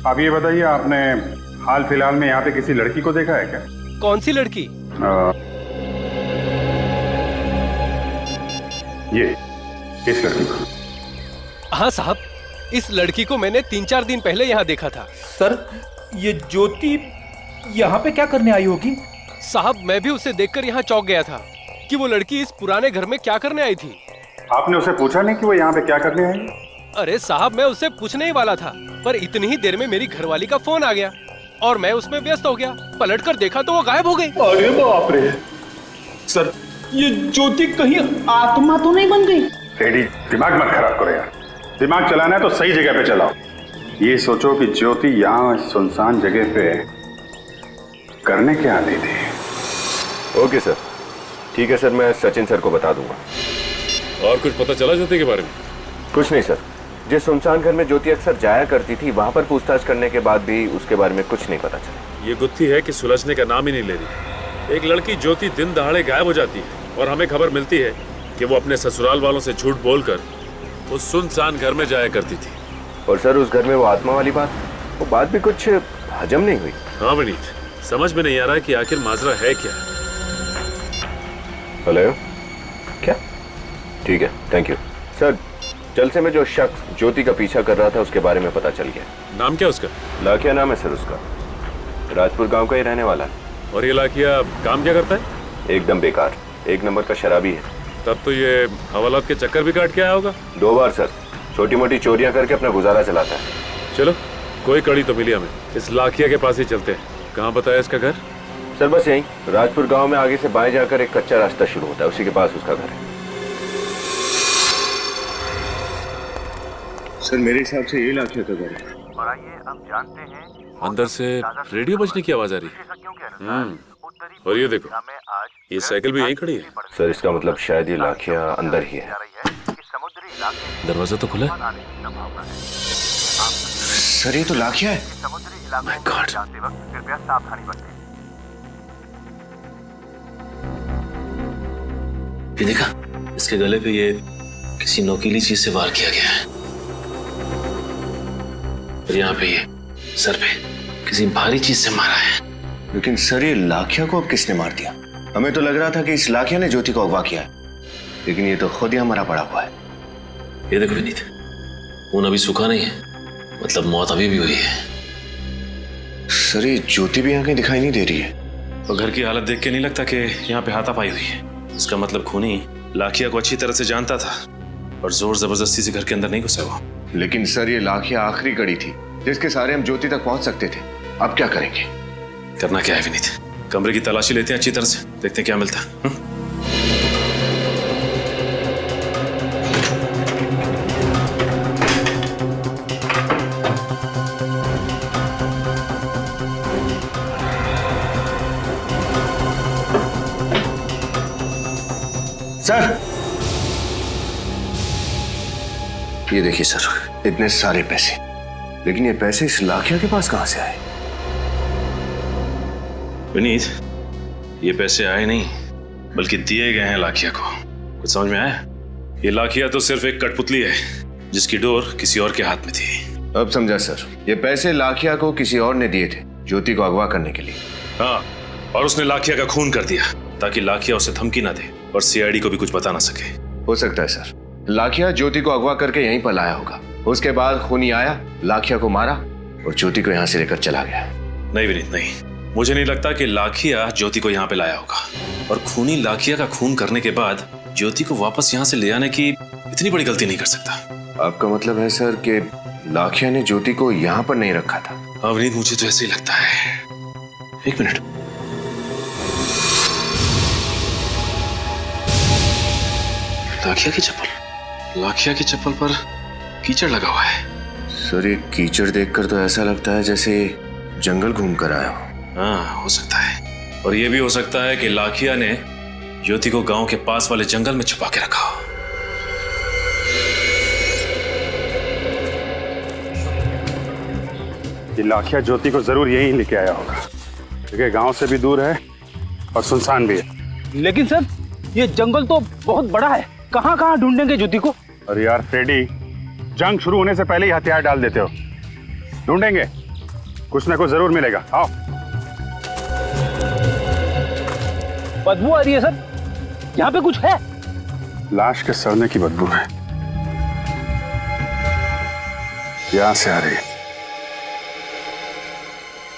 K: आप ये बताइए, आपने हाल फिलहाल में यहाँ पे किसी लड़की को देखा है क्या?
V: कौन सी लड़की?
K: ये इस लड़की को।
V: हाँ साहब, इस लड़की को मैंने 3-4 दिन पहले यहाँ देखा था।
U: सर, ये ज्योति यहाँ पे क्या करने आई होगी?
V: साहब, मैं भी उसे देखकर यहाँ चौंक गया था कि वो लड़की इस पुराने घर में क्या करने आई थी।
K: आपने उसे पूछा नहीं कि वो यहाँ पे क्या करने आई?
V: अरे साहब, मैं उससे पूछने ही वाला था, पर इतनी ही देर में मेरी घरवाली का फोन आ गया और मैं उसमें व्यस्त हो गया। पलटकर देखा तो वो गायब हो गई।
U: अरे बाप रे! सर, ये ज्योति कहीं आत्मा तो नहीं बन गई?
K: रेडी, दिमाग मत खराब करो यार। दिमाग चलाना है तो सही जगह पे चलाओ। ये सोचो कि ज्योति यहाँ सुनसान जगह पे करने क्या आती थी।
T: ओके सर, ठीक है सर, मैं सचिन सर को बता दूंगा।
D: और कुछ पता चला ज्योति के बारे में?
T: कुछ नहीं सर, जिस सुनसान घर में ज्योति अक्सर जाया करती थी वहां पर पूछताछ करने के बाद भी उसके बारे में कुछ नहीं पता चला।
D: ये गुत्थी है कि सुलझने का नाम ही नहीं ले रही। एक लड़की ज्योति दिन दहाड़े गायब हो जाती है और हमें खबर मिलती है कि वो अपने ससुराल वालों से झूठ बोलकर उस सुनसान घर में जाया करती थी।
T: और सर, उस घर में वो आत्मा वाली बात, वो बात भी कुछ हजम नहीं हुई।
D: हाँ विनीत, समझ में नहीं आ रहा कि आखिर माजरा है क्या।
T: हेलो, क्या? ठीक है, थैंक यू सर। जल से में जो शख्स ज्योति का पीछा कर रहा था उसके बारे में पता चल गया।
D: नाम क्या उसका?
T: लाखिया नाम है सर उसका, राजपुर गांव का ही रहने वाला है।
D: और ये लाखिया काम क्या करता है?
T: एकदम बेकार, 1 नंबर का शराबी है।
D: तब तो ये हवालात के चक्कर भी काट के आया होगा।
T: 2 बार सर, छोटी मोटी चोरियां करके अपना गुजारा चलाता है।
D: चलो, कोई कड़ी तो मिली हमें, इस लाखिया के पास ही चलते हैं। कहाँ बताया इसका घर?
T: सर बस यहीं, राजपुर गांव में आगे से बाएं जाकर एक कच्चा रास्ता शुरू होता है, उसी के पास उसका घर है।
N: सर मेरे हिसाब से ये लाखिया का घर है।
W: और आइए अब जानते हैं
D: अंदर से रेडियो बजने की आवाज आ रही है। और ये देखो, ये साइकिल भी यहीं खड़ी है।
T: सर इसका मतलब शायद ये लाखिया अंदर ही है।
D: दरवाजा तो खुला है।
T: सर ये तो लाखिया है।
W: माय गॉड, कृपया सावधानी बरतें।
N: ये देखा, इसके गले पे ये किसी नोकीली चीज से वार किया गया है। और यहाँ पे ये सर पे किसी भारी चीज से मारा है।
T: लेकिन सर ये लाखिया को अब किसने मार दिया? हमें तो लग रहा था कि इस लाखिया ने ज्योति को अगवा किया है, लेकिन ये तो खुद ही हमारा पड़ा हुआ है।
N: ये देखो विनीत, खून अभी सूखा नहीं है, मतलब मौत अभी भी हुई है।
T: सर ये ज्योति भी यहाँ कहीं दिखाई नहीं दे रही है।
N: और घर की हालत देख के नहीं लगता कि यहाँ पे हाथापाई हुई है। इसका मतलब खूनी लाखिया को अच्छी तरह से जानता था और जोर जबरदस्ती से घर के अंदर नहीं घुसा हुआ।
T: लेकिन सर ये लाखिया आखिरी कड़ी थी जिसके सहारे हम ज्योति तक पहुंच सकते थे। अब क्या करेंगे?
N: करना क्या है विनीत, कमरे की तलाशी लेते हैं अच्छी तरह से, देखते हैं क्या मिलता है।
T: सर ये देखिए सर, इतने सारे पैसे, लेकिन ये पैसे इस लाखिया के पास कहां से आए?
N: विनीत, ये पैसे आए नहीं बल्कि दिए गए हैं लाखिया को। कुछ समझ में आया? ये लाखिया तो सिर्फ एक कठपुतली है जिसकी डोर किसी और के हाथ में थी।
T: अब समझा सर, ये पैसे लाखिया को किसी और ने दिए थे ज्योति को अगवा करने के लिए।
N: हाँ, और उसने लाखिया का खून कर दिया ताकि लाखिया उसे धमकी ना दे और सीआईडी को भी कुछ बता ना सके।
T: हो सकता है सर, लाखिया ज्योति को अगवा करके यहीं पर लाया होगा। उसके बाद खूनी आया, लाखिया को मारा और ज्योति को यहाँ से लेकर चला गया।
N: नहीं विनीत नहीं, मुझे नहीं लगता कि लाखिया ज्योति को यहाँ पे लाया होगा। और खूनी लाखिया का खून करने के बाद ज्योति को वापस यहाँ से ले आने की इतनी बड़ी गलती नहीं कर सकता।
T: आपका मतलब है सर कि लाखिया ने ज्योति को यहाँ पर नहीं रखा था?
N: हाँ विनीत, मुझे तो ऐसे ही लगता है। एक मिनट, लाखिया की चप्पल पर कीचड़ लगा हुआ है।
T: सर ये कीचड़ देखकर तो ऐसा लगता है जैसे जंगल घूम कर आया हो।
N: हाँ हो सकता है, और ये भी हो सकता है कि लाखिया ने ज्योति को गांव के पास वाले जंगल में छुपा के रखा हो।
K: ये लाखिया ज्योति को जरूर यहीं लेके आया होगा, क्योंकि गांव से भी दूर है और सुनसान भी है।
U: लेकिन सर ये जंगल तो बहुत बड़ा है, कहाँ कहाँ ढूंढेंगे ज्योति को?
K: और यार फ्रेडी, जंग शुरू होने से पहले ही हथियार डाल देते हो। ढूंढेंगे, कुछ ना कुछ जरूर मिलेगा। आओ।
U: बदबू आ रही है सर, यहाँ पे कुछ है?
K: लाश के सड़ने की बदबू है, यहां से आ रही है।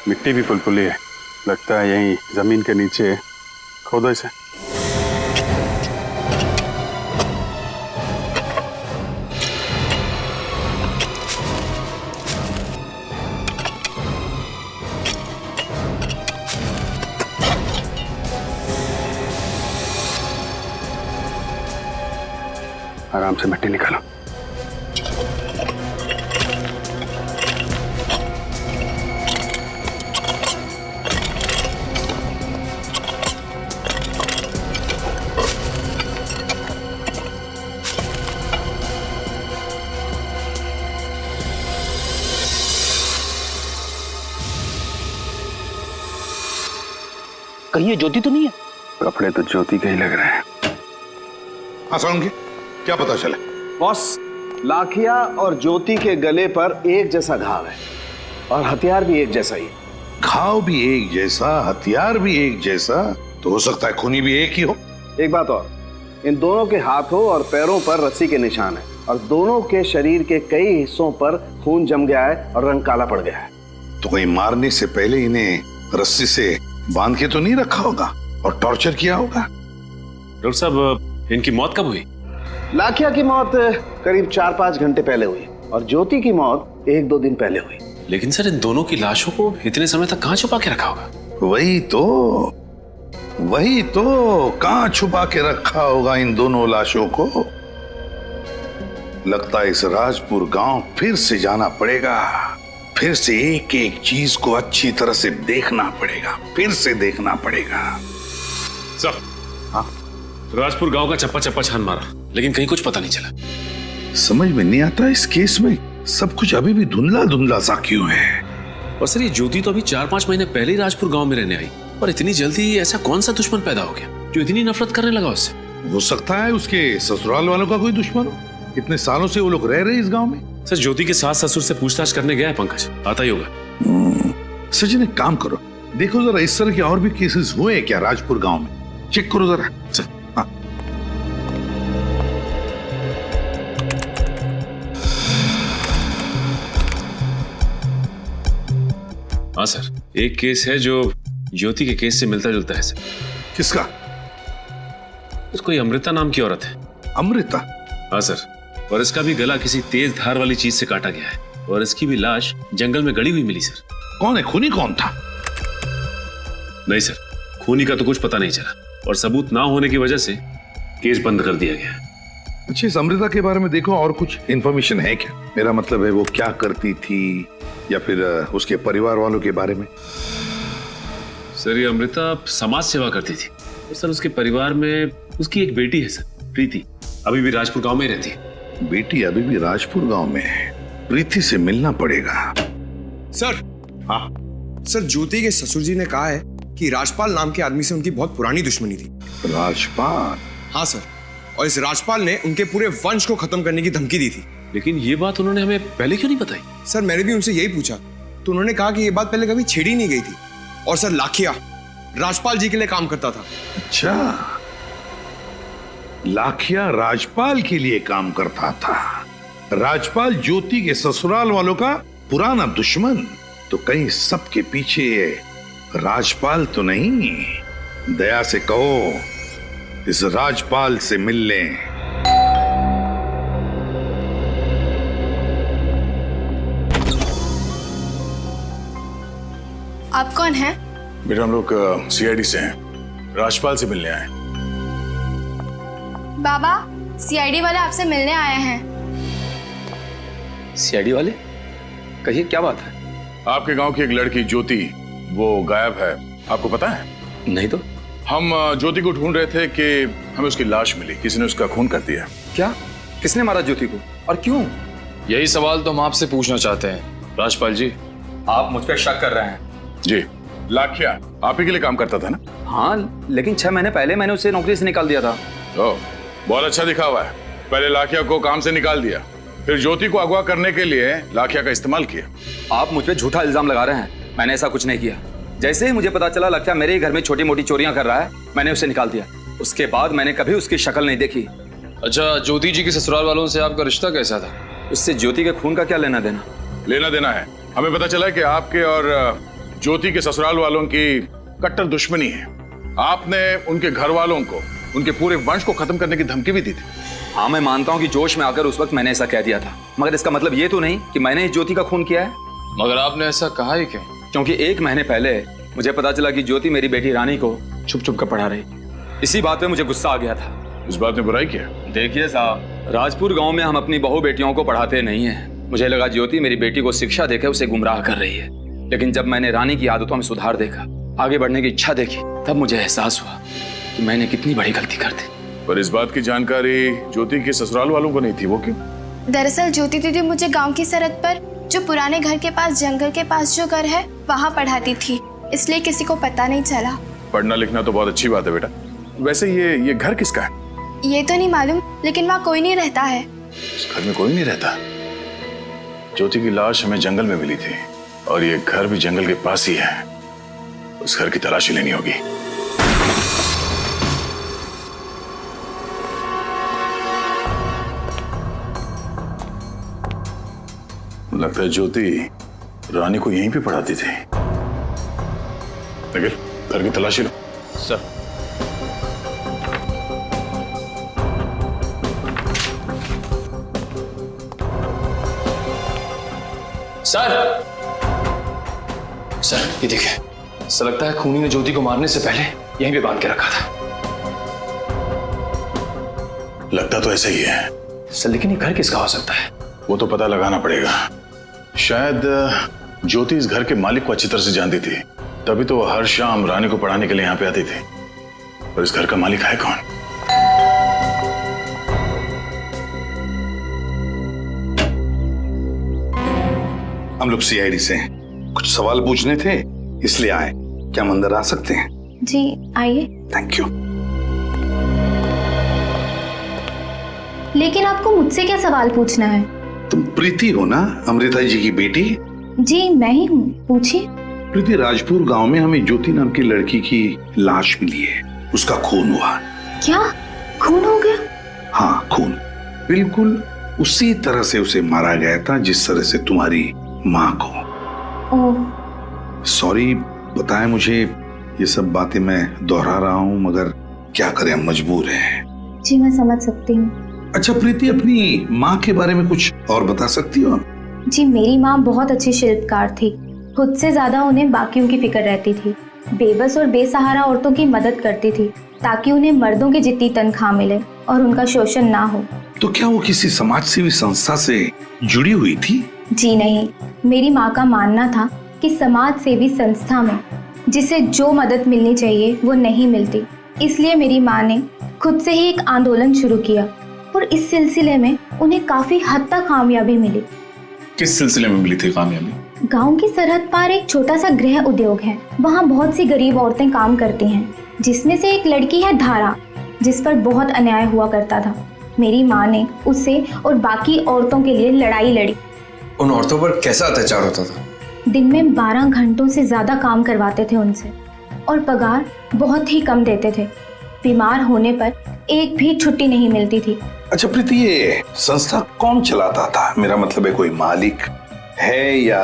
K: मिट्टी भी फुलफुली है, लगता है यहीं जमीन के नीचे खोदो इसे। आराम से मिट्टी निकालो।
U: कहीं ये ज्योति तो नहीं है?
K: कपड़े तो ज्योति के ही लग रहे हैं।
M: हाँ साउंड क्या पता चले?
R: बॉस, लाखिया और ज्योति के गले पर एक जैसा घाव है और हथियार भी एक जैसा ही।
M: घाव भी एक जैसा, हथियार भी एक जैसा, तो हो सकता है खूनी भी एक ही हो।
R: एक बात और, इन दोनों के हाथों और पैरों पर रस्सी के निशान है और दोनों के शरीर के कई हिस्सों पर खून जम गया है और रंग काला पड़ गया है।
M: तो कहीं मारने से पहले इन्हें रस्सी से बांध के तो नहीं रखा होगा और टॉर्चर किया होगा?
N: डॉक्टर साहब, इनकी मौत कब हुई?
R: लाखिया की मौत करीब 4-5 घंटे पहले हुई और ज्योति की मौत 1-2 दिन पहले हुई।
N: लेकिन सर इन दोनों की लाशों को इतने समय तक कहाँ छुपा के रखा होगा?
M: वही तो कहाँ छुपा के रखा होगा इन दोनों लाशों को? लगता है इस राजपुर गांव फिर से जाना पड़ेगा, फिर से एक एक चीज को अच्छी तरह से देखना पड़ेगा, फिर से देखना पड़ेगा।
N: सर, हाँ, राजपुर गांव का चप्पा चप्पा छान मारा, लेकिन कहीं कुछ पता नहीं चला।
M: समझ में नहीं आता इस केस में सब कुछ अभी भी धुंधला धुंधला सा क्यों है।
N: और सर ये ज्योति तो अभी 4-5 महीने पहले ही राजपुर गांव में रहने आई, और इतनी जल्दी ऐसा कौन सा दुश्मन पैदा हो गया जो इतनी नफरत करने लगा उससे?
M: हो सकता है उसके ससुराल वालों का कोई दुश्मन हो। इतने सालों से वो लोग रह रहे इस गांव में।
N: सर ज्योति के सास ससुर से पूछताछ करने गया है पंकज, आता ही होगा।
M: सचिन एक काम करो, देखो जरा इस तरह के और भी केसेस हुए क्या राजपुर गांव में, चेक करो जरा।
N: हाँ सर, एक केस है जो ज्योति के केस से मिलता जुलता है सर।
M: किसका?
N: कोई अमृता नाम की औरत है।
M: अमृता?
N: हाँ सर, और इसका भी गला किसी तेज धार वाली चीज से काटा गया है और इसकी भी लाश जंगल में गड़ी हुई मिली सर।
M: कौन है खूनी? कौन था?
N: नहीं सर, खूनी का तो कुछ पता नहीं चला और सबूत ना होने की वजह से केस बंद कर दिया गया।
M: अच्छा, इस अमृता के बारे में देखो और कुछ इंफॉर्मेशन है क्या? मेरा मतलब है वो क्या करती थी या फिर उसके परिवार वालों के बारे में।
N: सर ये अमृता समाज सेवा करती थी और सर उसके परिवार में उसकी एक बेटी है सर, प्रीति, अभी भी राजपुर गांव में रहती है।
M: बेटी अभी भी राजपुर गांव में है? प्रीति से मिलना पड़ेगा।
A: सर, हाँ सर, ज्योति के ससुर जी ने कहा है कि राजपाल नाम के आदमी से उनकी बहुत पुरानी दुश्मनी थी।
M: राजपाल?
A: हाँ सर, और इस राजपाल ने उनके पूरे वंश को खत्म करने की धमकी दी थी।
N: लेकिन ये बात उन्होंने हमें पहले क्यों नहीं बताई?
A: सर मैंने भी उनसे यही पूछा तो उन्होंने कहा कि ये बात पहले कभी छेड़ी नहीं गई थी। और सर राजपाल जी के लिए काम करता था।
M: अच्छा, लाखिया राजपाल के लिए काम करता था। राजपाल ज्योति के ससुराल वालों का पुराना दुश्मन। तो कहीं सबके पीछे राजपाल तो नहीं? दया से कहो इस राजपाल से मिल लें।
B: आप कौन हैं?
O: बेटा हम लोग सीआईडी से हैं, राजपाल से मिलने आए।
B: बाबा, सीआईडी वाले आपसे मिलने आए हैं।
E: सीआईडी वाले? कहिए क्या बात है?
O: आपके गांव की एक लड़की ज्योति, वो गायब है, आपको पता है?
E: नहीं तो।
O: हम ज्योति को ढूंढ रहे थे कि हमें उसकी लाश मिली, किसी ने उसका खून कर दिया।
E: क्या? किसने मारा ज्योति को और क्यों?
L: यही सवाल तो हम आपसे पूछना चाहते हैं राजपाल जी।
E: आप मुझ पर शक कर रहे हैं?
O: जी। लाखिया आप ही के लिए काम करता था ना?
E: हाँ, लेकिन 6 महीने पहले मैंने उसे नौकरी से निकाल दिया था।
O: ओह, बहुत अच्छा दिखा हुआ है। पहले लाखिया को काम से निकाल दिया, फिर ज्योति को अगवा करने के लिए लाखिया का इस्तेमाल किया।
E: आप मुझ पे झूठा इल्जाम लगा रहे हैं। मैंने ऐसा कुछ नहीं किया। जैसे ही मुझे पता चला लाखिया मेरे ही घर में छोटी मोटी चोरियां कर रहा है, मैंने उसे निकाल दिया। उसके बाद मैंने कभी उसकी शक्ल नहीं देखी।
L: अच्छा, ज्योति जी के ससुराल वालों से आपका रिश्ता कैसा था?
E: उससे ज्योति के खून का क्या लेना देना?
O: लेना देना है। हमें पता चला कि आपके और ज्योति के ससुराल वालों की कट्टर दुश्मनी है। आपने उनके घर वालों को, उनके पूरे वंश को खत्म करने की धमकी भी दी थी।
E: हाँ, मैं मानता हूँ कि जोश में आकर उस वक्त मैंने ऐसा कह दिया था, मगर इसका मतलब ये तो नहीं कि मैंने इस ज्योति का खून किया है।
L: मगर आपने ऐसा कहा ही क्यों?
E: क्योंकि 1 महीने पहले मुझे पता चला कि ज्योति मेरी बेटी रानी को छुप छुप कर पढ़ा रही। इसी बात पे मुझे गुस्सा आ गया था।
O: इस बात में बुराई क्या?
E: देखिए साहब, राजपुर गांव में हम अपनी बहू बेटियों को पढ़ाते नहीं हैं। मुझे लगा ज्योति मेरी बेटी को शिक्षा देकर उसे गुमराह कर रही है, लेकिन जब मैंने रानी की आदतों में सुधार देखा, आगे बढ़ने की इच्छा देखी, तब मुझे एहसास हुआ कि मैंने कितनी बड़ी गलती कर दी।
O: पर इस बात की जानकारी ज्योति के ससुराल वालों को नहीं थी। वो क्यों?
B: दरअसल ज्योति दीदी मुझे गांव की सरहद पर जो पुराने घर के पास, जंगल के पास जो घर है, वहाँ पढ़ाती थी, इसलिए किसी को पता नहीं चला।
O: पढ़ना लिखना तो बहुत अच्छी बात है बेटा। वैसे ये घर किसका है?
B: ये तो नहीं मालूम, लेकिन वहाँ कोई नहीं रहता है।
O: इस घर में कोई नहीं रहता? ज्योति की लाश हमें जंगल में मिली थी और ये घर भी जंगल के पास ही है। उस घर की तलाशी लेनी होगी। लगता है ज्योति रानी को यहीं पे पढ़ाती थी। लेकिन घर की तलाशी लो।
E: सर।
L: सर, ये देखिए, ऐसा लगता है खूनी ने ज्योति को मारने से पहले यहीं पे बांध के रखा था।
O: लगता तो ऐसा ही है
L: सर, लेकिन ये घर किसका हो सकता है?
O: वो तो पता लगाना पड़ेगा। शायद ज्योति इस घर के मालिक को अच्छी तरह से जानती थी, तभी तो वो हर शाम रानी को पढ़ाने के लिए यहाँ पे आती थी। और इस घर का मालिक है कौन?
M: हम लोग सीआईडी से हैं, कुछ सवाल पूछने थे इसलिए आए। क्या हम अंदर आ सकते हैं?
C: जी आइए।
M: Thank you.
C: लेकिन आपको मुझसे क्या सवाल पूछना है?
M: तुम प्रीति हो ना, अमृता जी की बेटी?
C: जी मैं ही हूँ, पूछिए।
M: प्रीति, राजपुर गांव में हमें ज्योति नाम की लड़की की लाश मिली है, उसका खून हुआ।
C: क्या खून हो गया?
M: हाँ, खून बिल्कुल उसी तरह से उसे मारा गया था जिस तरह से तुम्हारी माँ को। सॉरी बताएं मुझे, ये सब बातें मैं दोहरा रहा हूँ, मगर क्या करें, हम मजबूर हैं।
C: जी मैं समझ सकती हूँ।
M: अच्छा प्रीति, अपनी माँ के बारे में कुछ और बता सकती हो?
C: जी मेरी माँ बहुत अच्छी शिल्पकार थी। खुद से ज्यादा उन्हें बाकियों की फिक्र रहती थी। बेबस और बेसहारा औरतों की मदद करती थी ताकि उन्हें मर्दों की जितनी तनख्वाह मिले और उनका शोषण ना हो।
M: तो क्या वो किसी समाज सेवी संस्था से जुड़ी हुई थी?
C: जी नहीं, मेरी माँ का मानना था कि समाज सेवी संस्था में जिसे जो मदद मिलनी चाहिए वो नहीं मिलती, इसलिए मेरी माँ ने खुद से ही एक आंदोलन शुरू किया और इस सिलसिले में उन्हें काफी हद तक कामयाबी मिली।
O: किस सिलसिले में मिली थी कामयाबी?
C: गांव की सरहद पार एक छोटा सा गृह उद्योग है, वहाँ बहुत सी गरीब औरतें काम करती हैं, जिसमें से एक लड़की है धारा, जिस पर बहुत अन्याय हुआ करता था। मेरी माँ ने उससे और बाकी औरतों के लिए लड़ाई लड़ी।
T: उन औरतों पर कैसा अत्याचार होता था?
C: दिन में 12 घंटों से ज्यादा काम करवाते थे उनसे।
B: और पगार बहुत ही कम देते थे। बीमार होने पर एक भी छुट्टी नहीं मिलती थी।
M: अच्छा प्रीति, ये संस्था कौन चलाता था? मेरा मतलब है कोई मालिक है या?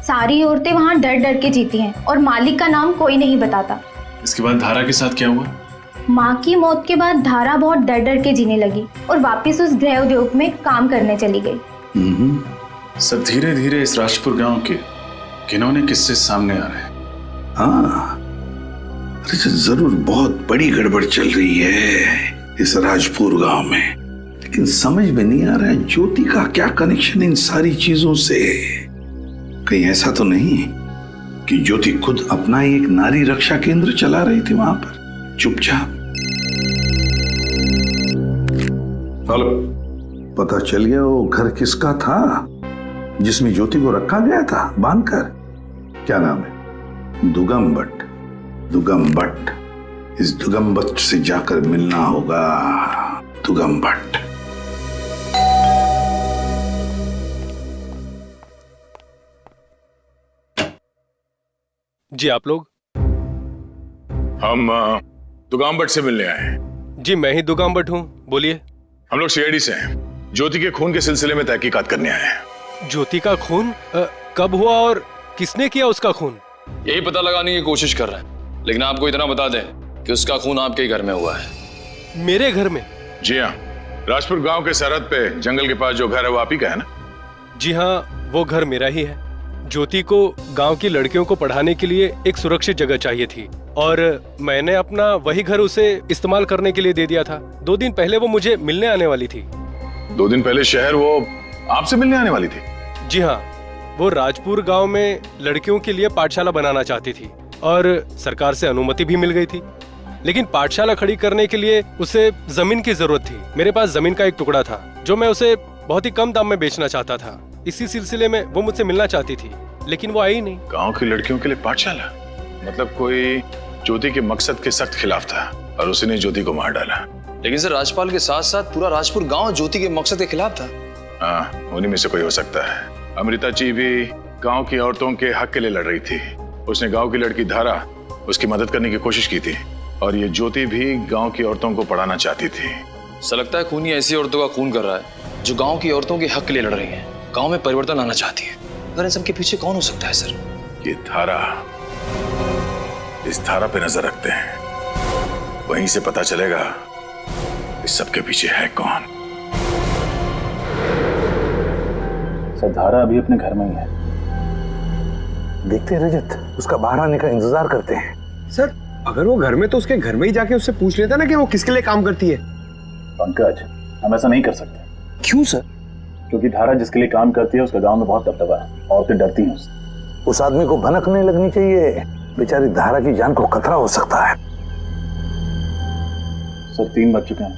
B: सारी औरतें वहाँ डर डर के जीती हैं और मालिक का नाम कोई नहीं बताता।
N: इसके बाद धारा के साथ क्या हुआ?
B: माँ की मौत के बाद धारा बहुत डर डर के जीने लगी और वापस उस गृह उद्योग में काम करने चली गई।
N: सब धीरे धीरे इस राजपुर गांव के किन्होंने किस्से सामने आ रहे हैं।
M: हाँ, जरूर बहुत बड़ी गड़बड़ चल रही है इस राजपुर गांव में, लेकिन समझ में नहीं आ रहा है ज्योति का क्या कनेक्शन इन सारी चीजों से। कहीं ऐसा तो नहीं कि ज्योति खुद अपना ही एक नारी रक्षा केंद्र चला रही थी वहां पर चुपचाप? हेलो, पता चल गया वो घर किसका था जिसमें ज्योति को रखा गया था बांधकर? क्या नाम है? दुगम भट्ट। दुगम भट्ट, इस दुगम भट्ट से जाकर मिलना होगा। दुगम भट्ट।
V: जी आप लोग?
F: हम दुगाम भट्ट से मिलने आए हैं।
V: जी मैं ही दुगाम भट्ट हूँ, बोलिए।
F: हम लोग सीआईडी से हैं। ज्योति के खून के सिलसिले में तहकीकात करने आए हैं।
V: ज्योति का खून कब हुआ और किसने किया उसका खून?
E: यही पता लगाने की कोशिश कर रहे हैं, लेकिन आपको इतना बता दें कि उसका खून आपके ही घर में हुआ है।
V: मेरे घर में?
F: जी हाँ, राजपुर गांव के सरहद पे जंगल के पास जो घर है वो आप ही का है ना?
V: जी हाँ, वो घर मेरा ही है। ज्योति को गांव की लड़कियों को पढ़ाने के लिए एक सुरक्षित जगह चाहिए थी और मैंने अपना वही घर उसे इस्तेमाल करने के लिए दे दिया था। 2 दिन पहले वो मुझे मिलने आने वाली थी।
F: 2 दिन पहले शहर वो आपसे मिलने आने वाली थी?
V: जी हाँ, वो राजपुर गांव में लड़कियों के लिए पाठशाला बनाना चाहती थी और सरकार से अनुमति भी मिल गई थी, लेकिन पाठशाला खड़ी करने के लिए उसे जमीन की जरूरत थी। मेरे पास जमीन का एक टुकड़ा था जो मैं उसे बहुत ही कम दाम में बेचना चाहता था। इसी सिलसिले में वो मुझसे मिलना चाहती थी, लेकिन वो आई नहीं।
F: गांव की लड़कियों के लिए पाठशाला? मतलब कोई ज्योति के मकसद के सख्त खिलाफ था और उसने ज्योति को मार डाला।
E: लेकिन सर, राजपाल के साथ साथ पूरा राजपुर गांव ज्योति के मकसद के खिलाफ था।
F: हाँ, उन्हीं में से कोई हो सकता है। अमृता जी भी गांव की औरतों के हक के लिए लड़ रही थी। उसने गांव की लड़की धारा उसकी मदद करने की कोशिश की थी और ये ज्योति भी गांव की औरतों को पढ़ाना चाहती थी।
E: ऐसा लगता है खूनी ऐसी औरतों का खून कर रहा है जो गांव की औरतों के हक के लिए लड़ रही हैं, गांव में परिवर्तन लाना चाहती है। अगर इन सब के पीछे कौन हो सकता है सर?
F: ये धारा, इस धारा पे नजर रखते हैं, वहीं से पता चलेगा इस सब के पीछे है कौन।
H: सर, धारा अभी अपने घर में ही है।
A: देखते हैं रजत, उसका बाहर आने का इंतजार करते हैं। सर, अगर वो घर में तो उसके घर में ही जाके उससे पूछ लेता ना कि वो किसके लिए काम करती है।
H: पंकज, हम ऐसा नहीं कर सकते।
A: क्यों सर?
H: क्योंकि धारा जिसके लिए काम करती है उसका गांव में बहुत दबदबा है, औरतें डरती हैं उससे।
A: उस आदमी को भनक नहीं लगनी चाहिए, बेचारी धारा की जान को खतरा हो सकता है।
H: सर, 3 बज चुके हैं,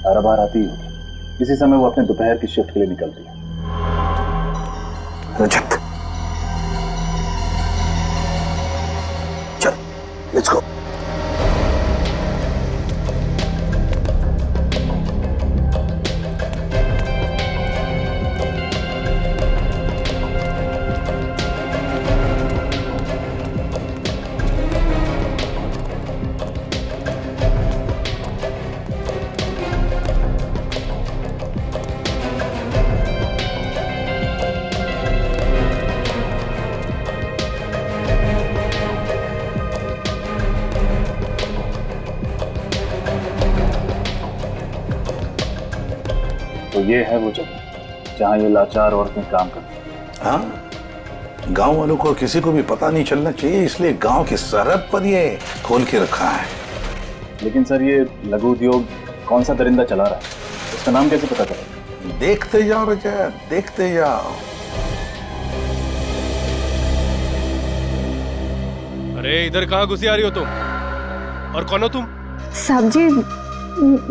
H: धारा बाहर आती ही होगी। इसी समय वो अपने दोपहर की शिफ्ट के लिए निकलती है।
A: रजत, चल, लेट्स गो।
H: तो ये है वो जगह जहाँ ये लाचार औरतें काम करती हैं।
M: हाँ, गांव वालों को किसी को भी पता नहीं चलना चाहिए, इसलिए गांव की सरहद पर ये खोल के रखा है।
H: लेकिन सर, ये लघु उद्योग कौन सा दरिंदा चला रहा है, उसका नाम कैसे पता करें?
M: देखते जाओ रजत, देखते जाओ।
V: अरे इधर कहाँ घुसी आ रही हो तुम? और कौन हो तुम?
C: साहब जी,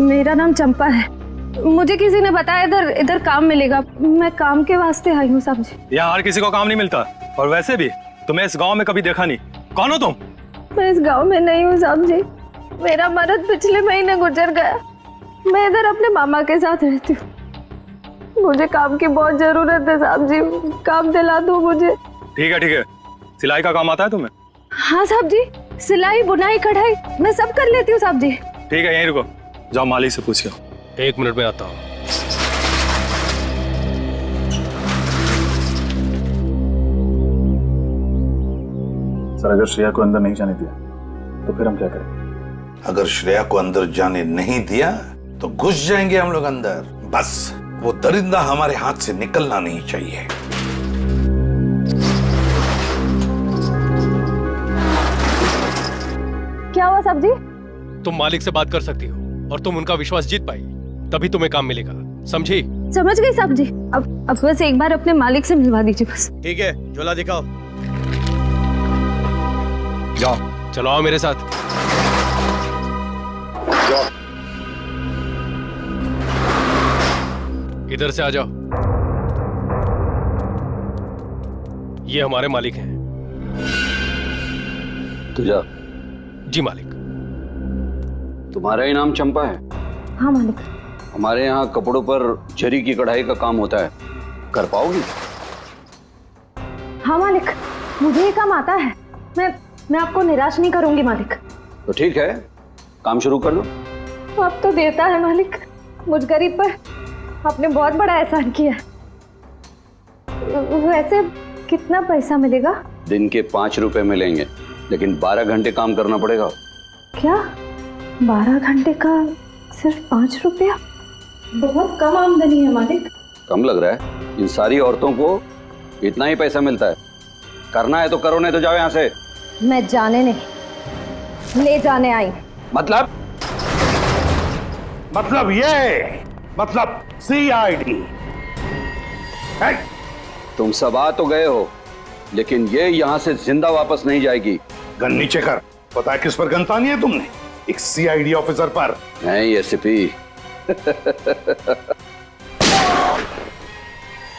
C: मेरा नाम चंपा है। मुझे किसी ने बताया इधर काम मिलेगा। मैं काम के वास्ते आई हूँ साहब जी।
Q: यहाँ हर किसी को काम नहीं मिलता, और वैसे भी तुम्हें इस गांव में कभी देखा नहीं। कौन हो तुम?
C: मैं इस गांव में नहीं हूँ साहब जी। मेरा मर्द पिछले महीने गुजर गया। मैं इधर अपने मामा के साथ रहती हूँ। मुझे काम की बहुत जरूरत है साहब जी, काम दिला दो मुझे।
Q: ठीक है, सिलाई का काम आता है तुम्हें?
C: हाँ साहब जी।
I: सिलाई बुनाई कढ़ाई मैं सब कर लेती हूँ साहब जी।
V: ठीक है, यहीं रुको, जाओ मालिक से पूछ के आओ। 1 मिनट में आता हूँ।
F: सर, अगर श्रेया को अंदर नहीं जाने दिया तो फिर हम क्या करें?
M: अगर श्रेया को अंदर जाने नहीं दिया तो घुस जाएंगे हम लोग अंदर। बस वो दरिंदा हमारे हाथ से निकलना नहीं चाहिए।
I: क्या हुआ साहब जी?
V: तुम मालिक से बात कर सकती हो और तुम उनका विश्वास जीत पाई, तभी तुम्हें काम मिलेगा, समझी?
I: समझ गई साहब जी। अब बस एक बार अपने मालिक से मिलवा दीजिए बस।
V: ठीक है, झोला दिखाओ। जाओ, चलो आओ मेरे साथ।
F: जाओ।
V: इधर से आ जाओ। ये हमारे मालिक हैं।
R: तू जा।
V: जी मालिक।
R: तुम्हारा ही नाम चंपा है?
I: हाँ मालिक।
R: हमारे यहाँ कपड़ों पर जरी की कढ़ाई का काम होता है, कर पाओगी?
I: हाँ मालिक, मुझे ये काम आता है। मैं आपको निराश नहीं करूंगी मालिक।
R: तो ठीक है, काम शुरू कर दो।
I: अब तो देता है मालिक, मुझ गरीब पर आपने बहुत बड़ा एहसान किया। वैसे कितना पैसा मिलेगा?
R: दिन के 5 रुपए मिलेंगे, लेकिन 12 घंटे काम करना पड़ेगा।
I: क्या 12 घंटे का सिर्फ 5 रुपया? बहुत कम आमदनी है मालिक।
R: कम लग रहा है? इन सारी औरतों को इतना ही पैसा मिलता है। करना है तो करो, नहीं तो जाओ यहाँ से।
I: मैं जाने नहीं, ले जाने आई।
R: मतलब
M: CID।
R: तुम सब आ तो गए हो, लेकिन ये यहाँ से जिंदा वापस नहीं जाएगी।
M: गन नीचे कर। पता है किस पर गन तानी है तुमने? एक CID ऑफिसर पर।
R: नहीं एसपी।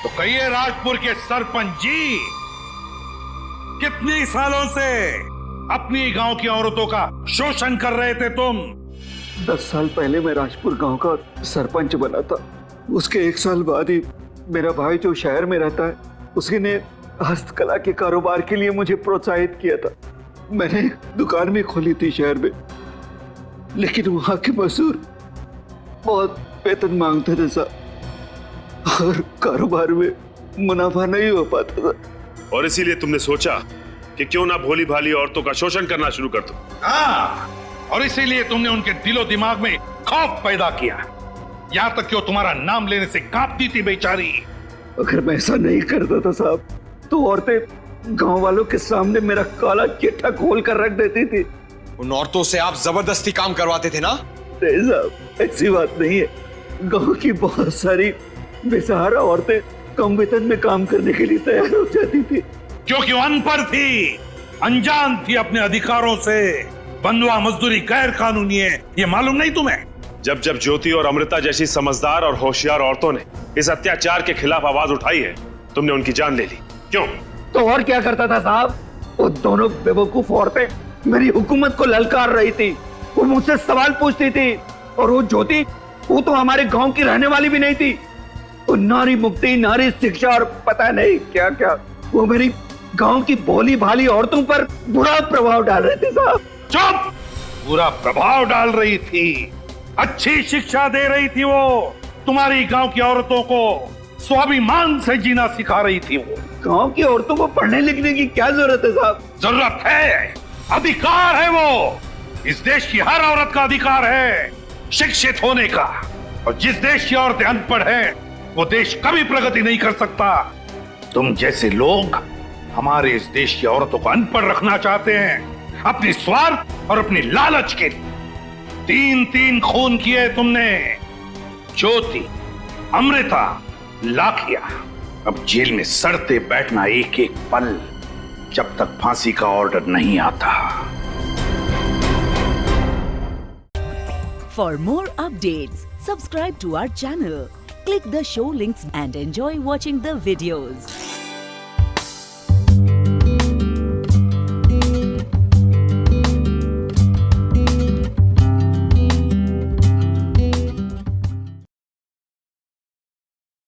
M: तो कहिए राजपुर के सरपंच जी, कितने सालों से अपनी गांव की औरतों का शोषण कर रहे थे तुम?
J: 10 साल पहले मैं राजपुर गांव का सरपंच बना था। उसके 1 साल बाद ही मेरा भाई जो शहर में रहता है, उसने हस्तकला के कारोबार के लिए मुझे प्रोत्साहित किया था। मैंने दुकान भी खोली थी शहर में, लेकिन वहां के मजदूर बहुत वेतन मांगते थे साहब, और कारोबार में मुनाफा नहीं हो पाता था।
N: और इसीलिए तुमने सोचा कि क्यों ना भोली भाली औरतों का शोषण करना शुरू कर दो।
M: हाँ, और इसीलिए तुमने उनके दिलो दिमाग में खौफ पैदा किया, यहाँ तक कि वो तुम्हारा नाम लेने से कांपती थी बेचारी।
J: अगर मैं ऐसा नहीं करता था साहब, तो औरतें गांव वालों के सामने मेरा काला चिट्ठा खोल कर रख देती थी।
T: उन औरतों से आप जबरदस्ती काम करवाते थे ना?
J: नहीं साहब, ऐसी बात नहीं है। गांव की बहुत सारी बेसहारा औरतें कम वेतन में काम करने के लिए तैयार हो जाती थी,
M: क्योंकि वो अनपढ़ थी, अनजान थी अपने अधिकारों से। बंधुआ मजदूरी गैर कानूनी है, ये मालूम नहीं तुम्हें?
N: जब जब ज्योति और अमृता जैसी समझदार और होशियार औरतों ने इस अत्याचार के खिलाफ आवाज उठाई है, तुमने उनकी जान ले ली। क्यों?
J: तो और क्या करता था साहब? वो दोनों बेवकूफ औरतें मेरी हुकूमत को ललकार रही थी, वो मुझसे सवाल पूछती थी। और वो ज्योति, वो तो हमारे गांव की रहने वाली भी नहीं थी। वो नारी मुक्ति, नारी शिक्षा और पता नहीं क्या क्या, वो मेरी गांव की भोली भाली औरतों पर बुरा प्रभाव डाल रहे थे साहब।
M: चुप! बुरा प्रभाव डाल रही थी, अच्छी शिक्षा दे रही थी। वो तुम्हारी गांव की औरतों को स्वाभिमान से जीना सिखा रही थी। वो
J: गांव की औरतों को पढ़ने लिखने की क्या जरूरत है साहब?
M: जरूरत है, अधिकार है वो। इस देश की हर औरत का अधिकार है शिक्षित होने का। और जिस देश की औरतें अनपढ़ हैं, वो देश कभी प्रगति नहीं कर सकता। तुम जैसे लोग हमारे इस देश की औरतों को अनपढ़ रखना चाहते हैं, अपनी स्वार्थ और अपनी लालच के लिए। 3 खून किए तुमने, ज्योति, अमृता, लाखिया। अब जेल में सड़ते बैठना एक एक पल, जब तक फांसी का ऑर्डर नहीं आता।
P: For more updates, subscribe to our channel, click the show links and enjoy watching the videos.